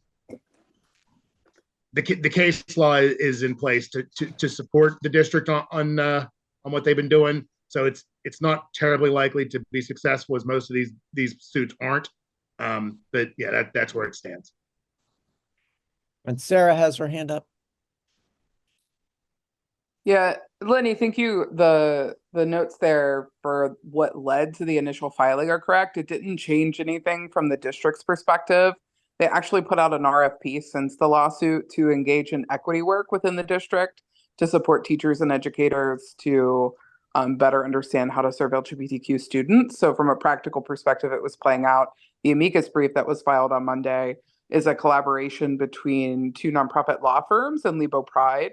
the case law is in place to support the district on what they've been doing. So it's not terribly likely to be successful, as most of these suits aren't. But yeah, that's where it stands. And Sarah has her hand up. Yeah, Lenny, thank you. The notes there for what led to the initial filing are correct. It didn't change anything from the district's perspective. They actually put out an RFP since the lawsuit to engage in equity work within the district to support teachers and educators to better understand how to serve LGBTQ students. So from a practical perspective, it was playing out. The amicus brief that was filed on Monday is a collaboration between 2 nonprofit law firms and Lebo Pride,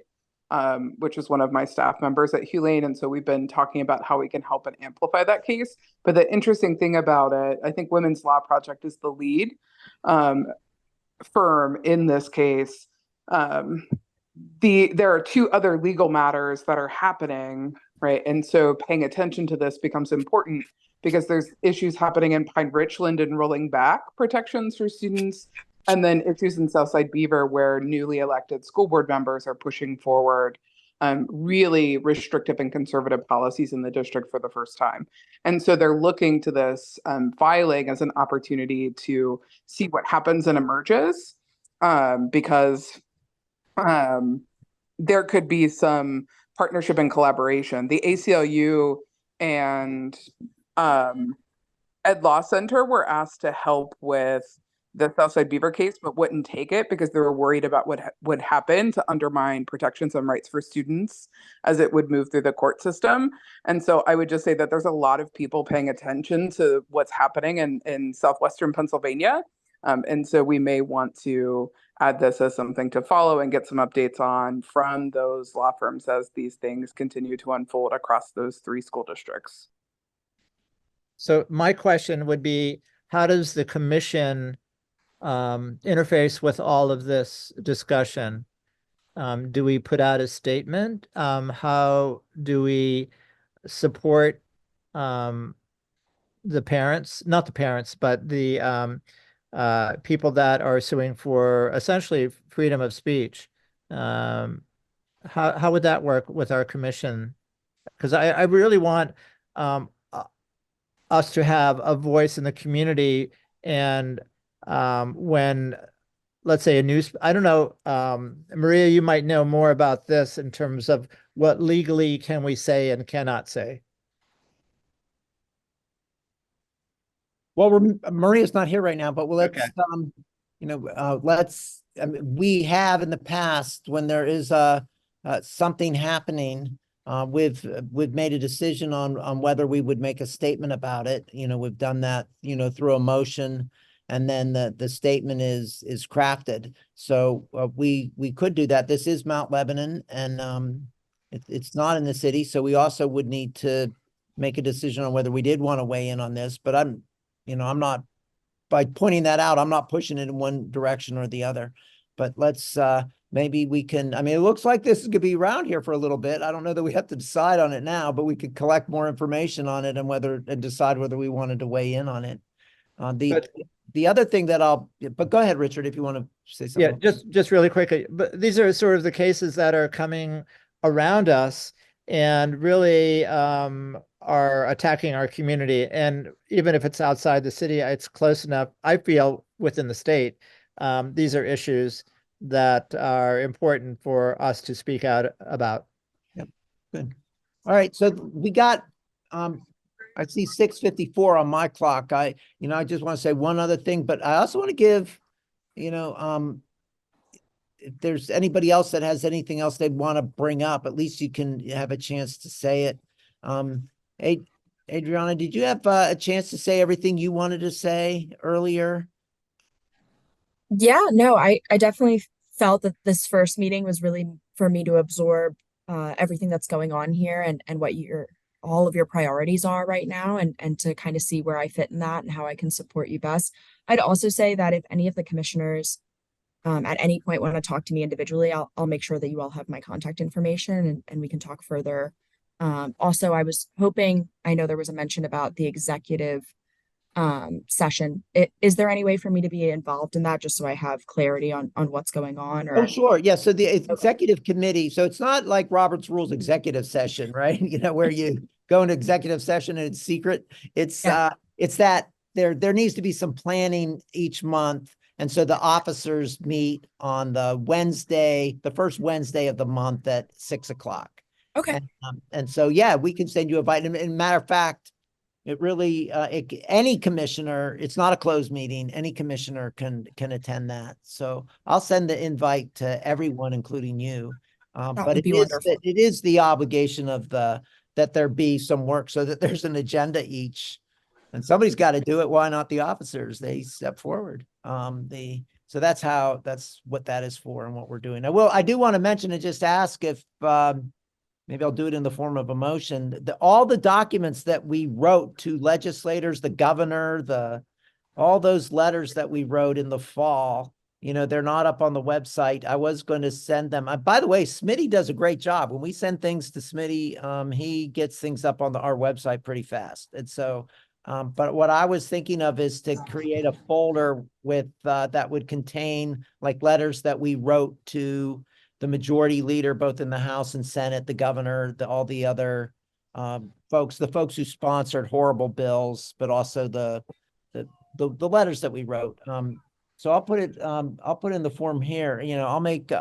which is one of my staff members at Hugh Lane. And so we've been talking about how we can help and amplify that case. But the interesting thing about it, I think Women's Law Project is the lead firm in this case. There are 2 other legal matters that are happening, right? And so paying attention to this becomes important because there's issues happening in Pine Richland and rolling back protections for students, and then issues in Southside Beaver where newly elected school board members are pushing forward really restrictive and conservative policies in the district for the first time. And so they're looking to this filing as an opportunity to see what happens and emerges. because there could be some partnership and collaboration. The ACLU and Ed Law Center were asked to help with the Southside Beaver case, but wouldn't take it because they were worried about what would happen to undermine protections and rights for students as it would move through the court system. And so I would just say that there's a lot of people paying attention to what's happening in southwestern Pennsylvania. And so we may want to add this as something to follow and get some updates on from those law firms as these things continue to unfold across those 3 school districts. So my question would be, how does the commission interface with all of this discussion? Do we put out a statement? How do we support the parents, not the parents, but the people that are suing for essentially freedom of speech? How would that work with our commission? Because I really want us to have a voice in the community, and when, let's say, I don't know, Maria, you might know more about this in terms of what legally can we say and cannot say. Well, Maria's not here right now, but let's, Okay. we have in the past, when there is something happening, we've made a decision on whether we would make a statement about it. We've done that, through a motion, and then the statement is crafted. So we could do that. This is Mount Lebanon, and it's not in the city. So we also would need to make a decision on whether we did want to weigh in on this. But I'm not, by pointing that out, I'm not pushing it in one direction or the other. But let's maybe we can, it looks like this is gonna be around here for a little bit. I don't know that we have to decide on it now, but we could collect more information on it and decide whether we wanted to weigh in on it. The other thing that but go ahead, Richard, if you want to say something. Yeah, just really quickly, but these are sort of the cases that are coming around us and really are attacking our community. And even if it's outside the city, it's close enough, I feel, within the state. These are issues that are important for us to speak out about. Yep, good. All right, so we got, I see 6:54 on my clock. I just want to say one other thing, but I also want to give, if there's anybody else that has anything else they'd want to bring up, at least you can have a chance to say it. Hey, Adriana, did you have a chance to say everything you wanted to say earlier? Yeah, no, I definitely felt that this first meeting was really for me to absorb everything that's going on here and what all of your priorities are right now, and to kind of see where I fit in that and how I can support you best. I'd also say that if any of the commissioners at any point want to talk to me individually, I'll make sure that you all have my contact information, and we can talk further. Also, I was hoping, I know there was a mention about the executive session. Is there any way for me to be involved in that, just so I have clarity on what's going on? Or Oh, sure. Yeah. So the executive committee, so it's not like Robert's Rules executive session, right? Where you go into executive session and it's secret. It's that there needs to be some planning each month. And so the officers meet on the first Wednesday of the month at 6:00. Okay. And so, yeah, we can send you a invite. And matter of fact, it really, any commissioner, it's not a closed meeting. Any commissioner can attend that. So I'll send the invite to everyone, including you. But it is the obligation of that there be some work so that there's an agenda each, and somebody's got to do it. Why not the officers? They step forward. So that's what that is for and what we're doing. I do want to mention and just ask if, maybe I'll do it in the form of a motion. All the documents that we wrote to legislators, the governor, all those letters that we wrote in the fall, they're not up on the website. I was going to send them. By the way, Smitty does a great job. When we send things to Smitty, he gets things up on our website pretty fast. And so, but what I was thinking of is to create a folder with that would contain like letters that we wrote to the majority leader, both in the House and Senate, the governor, all the other folks, the folks who sponsored horrible bills, but also the letters that we wrote. So I'll put it in the form here, you know, I'll make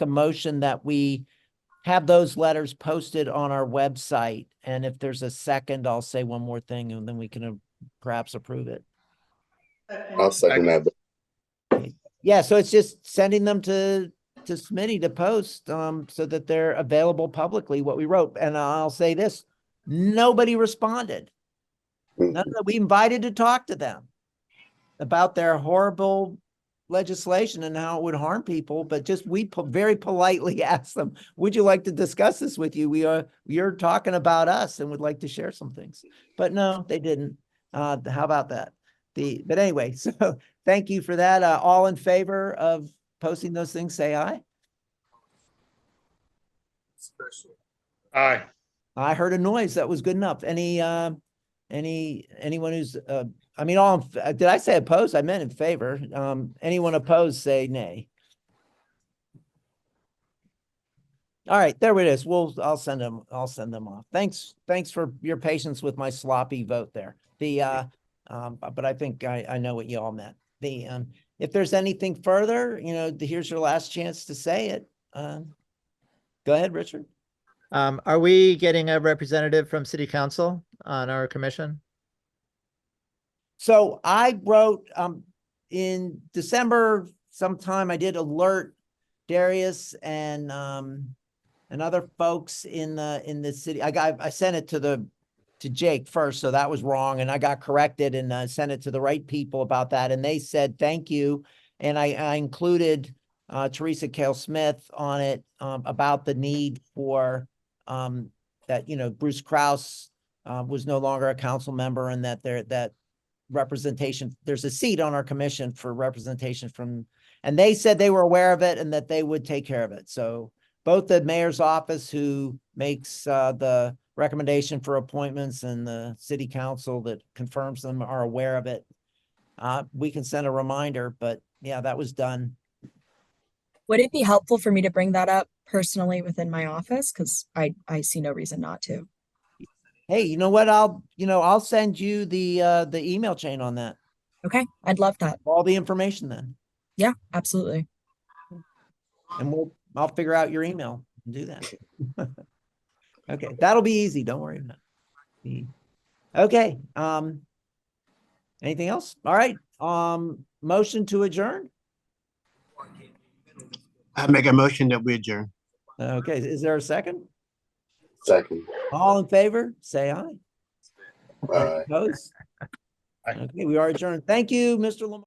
a motion that we have those letters posted on our website. And if there's a second, I'll say one more thing and then we can perhaps approve it. I'll second that. Yeah, so it's just sending them to Smitty to post, so that they're available publicly, what we wrote. And I'll say this, nobody responded. None of we invited to talk to them about their horrible legislation and how it would harm people, but just we very politely asked them, would you like to discuss this with you? You're talking about us and would like to share some things, but no, they didn't. How about that? But anyway, so thank you for that. All in favor of posting those things, say aye. Aye. I heard a noise. That was good enough. Anyone who's, I mean, did I say opposed? I meant in favor. Anyone opposed, say nay. All right, there it is. I'll send them off. Thanks for your patience with my sloppy vote there. But I think I know what you all meant. If there's anything further, you know, here's your last chance to say it. Go ahead, Richard. Are we getting a representative from City Council on our commission? So I wrote in December sometime, I did alert Darius and other folks in the city. I sent it to Jake first, so that was wrong, and I got corrected and sent it to the right people about that, and they said thank you, and I included Teresa Kale Smith on it about the need for that, you know, Bruce Kraus was no longer a council member, and that representation, there's a seat on our commission for representation from, and they said they were aware of it and that they would take care of it. So both the mayor's office, who makes the recommendation for appointments, and the city council that confirms them, are aware of it. We can send a reminder, but yeah, that was done. Would it be helpful for me to bring that up personally within my office? Because I see no reason not to. Hey, you know what? I'll send you the email chain on that. Okay, I'd love that. All the information then. Yeah, absolutely. And I'll figure out your email and do that. Okay, that'll be easy. Don't worry about it. Okay. Anything else? All right. Motion to adjourn. I make a motion that we adjourn. Okay, is there a second? Second. All in favor, say aye. Aye. Opposed? Okay, we are adjourned. Thank you, Mr. Lamar.